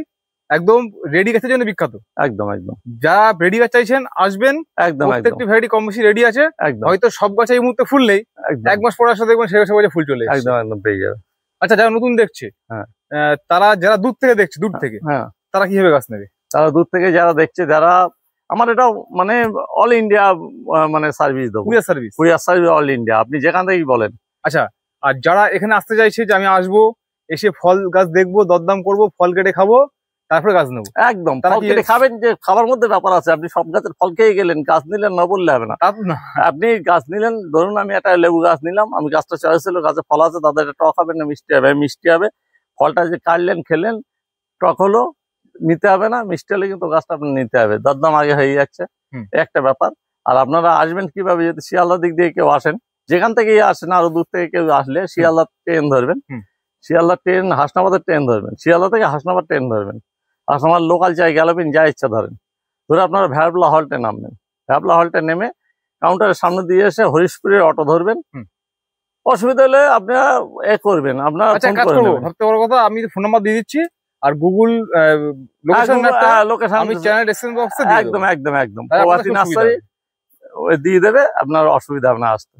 [SPEAKER 2] একদম রেডি গাছের জন্য বিখ্যাত।
[SPEAKER 1] একদম একদম।
[SPEAKER 2] যারা রেডি গাছ চাইছেন আসবেন।
[SPEAKER 1] একদম,
[SPEAKER 2] প্রত্যেকটি ভ্যারাইটি কম বেশি রেডি আছে।
[SPEAKER 1] একদম।
[SPEAKER 2] হয়তো সব গাছে এই মুহূর্তে ফুল নেই, 1 মাস পরে আসলে দেখবেন সে গাছে ফুল চলে এসেছে।
[SPEAKER 1] একদম একদম পেয়ে যাবে।
[SPEAKER 2] আচ্ছা, যারা নতুন দেখছে, তারা যারা দূর থেকে দেখছে, দূর থেকে, তারা কিভাবে গাছ নেবে?
[SPEAKER 1] তারা দূর থেকে যারা দেখছে, যারা আমার এটা মানে অল ইন্ডিয়া মানে সার্ভিস দেবো, কুরিয়ার সার্ভিস অল ইন্ডিয়া, আপনি যেখান থেকেই বলেন।
[SPEAKER 2] আচ্ছা, আর যারা এখানে আসতে চাইছে যে আমি আসবো, এসে ফল গাছ দেখবো, দরদাম করবো, ফল কেটে খাবো, তারপরে গাছ নেবো।
[SPEAKER 1] একদম, ফল কেটে খাবেন, যে খাবার মধ্যে ব্যাপার আছে। আপনি সব গাছের ফল খেয়ে গেলেন, গাছ নিলেন না বললে হবে না। আপনি গাছ নিলেন, ধরুন আমি একটা লেবু গাছ নিলাম, আমি গাছটা চয়েস ছিল, গাছে ফল আছে, তাদের এটা টক হবে না মিষ্টি হবে? মিষ্টি হবে। ফলটা যে কাটলেন, খেলেন, টক হলো, নিতে হবে না? মিষ্টি হলে কিন্তু গাছটা আপনার নিতে হবে, দরদাম আগে হয়ে যাচ্ছে, একটা ব্যাপার। আর আপনারা আসবেন কিভাবে? যদি শিয়ালদা দিক দিয়ে কেউ আসেন, যেখান থেকে আসেন, আরো দূর থেকে কেউ আসলে শিয়ালদা ট্রেন ধরবেন, শিয়ালদা ট্রেন, হাসনাবাদের ট্রেন ধরবেন, শিয়ালদা থেকে হাসনাবাদ ট্রেন ধরবেন। হাসনাবাদ লোকাল চাই গেলাবেন, যা ইচ্ছা ধরেন, ধরে আপনারা ভ্যাবলা হল্টে নামবেন। ভ্যাবলা হল্টে নেমে কাউন্টারের সামনে দিয়ে এসে হরিশপুরের অটো ধরবেন। অসুবিধা হলে আপনারা করবেন, আপনারা
[SPEAKER 2] সবথেকে বড় কথা, আমি ফোন নাম্বার দিয়ে দিচ্ছি, আর গুগল লোকেশন আমি চ্যানেল ডেসক্রিপশন বক্সে দিয়ে দেব।
[SPEAKER 1] একদম একদম একদম। প্রবাসী নার্সারি দিয়ে দেবে, আপনার অসুবিধা হবে না আসতে।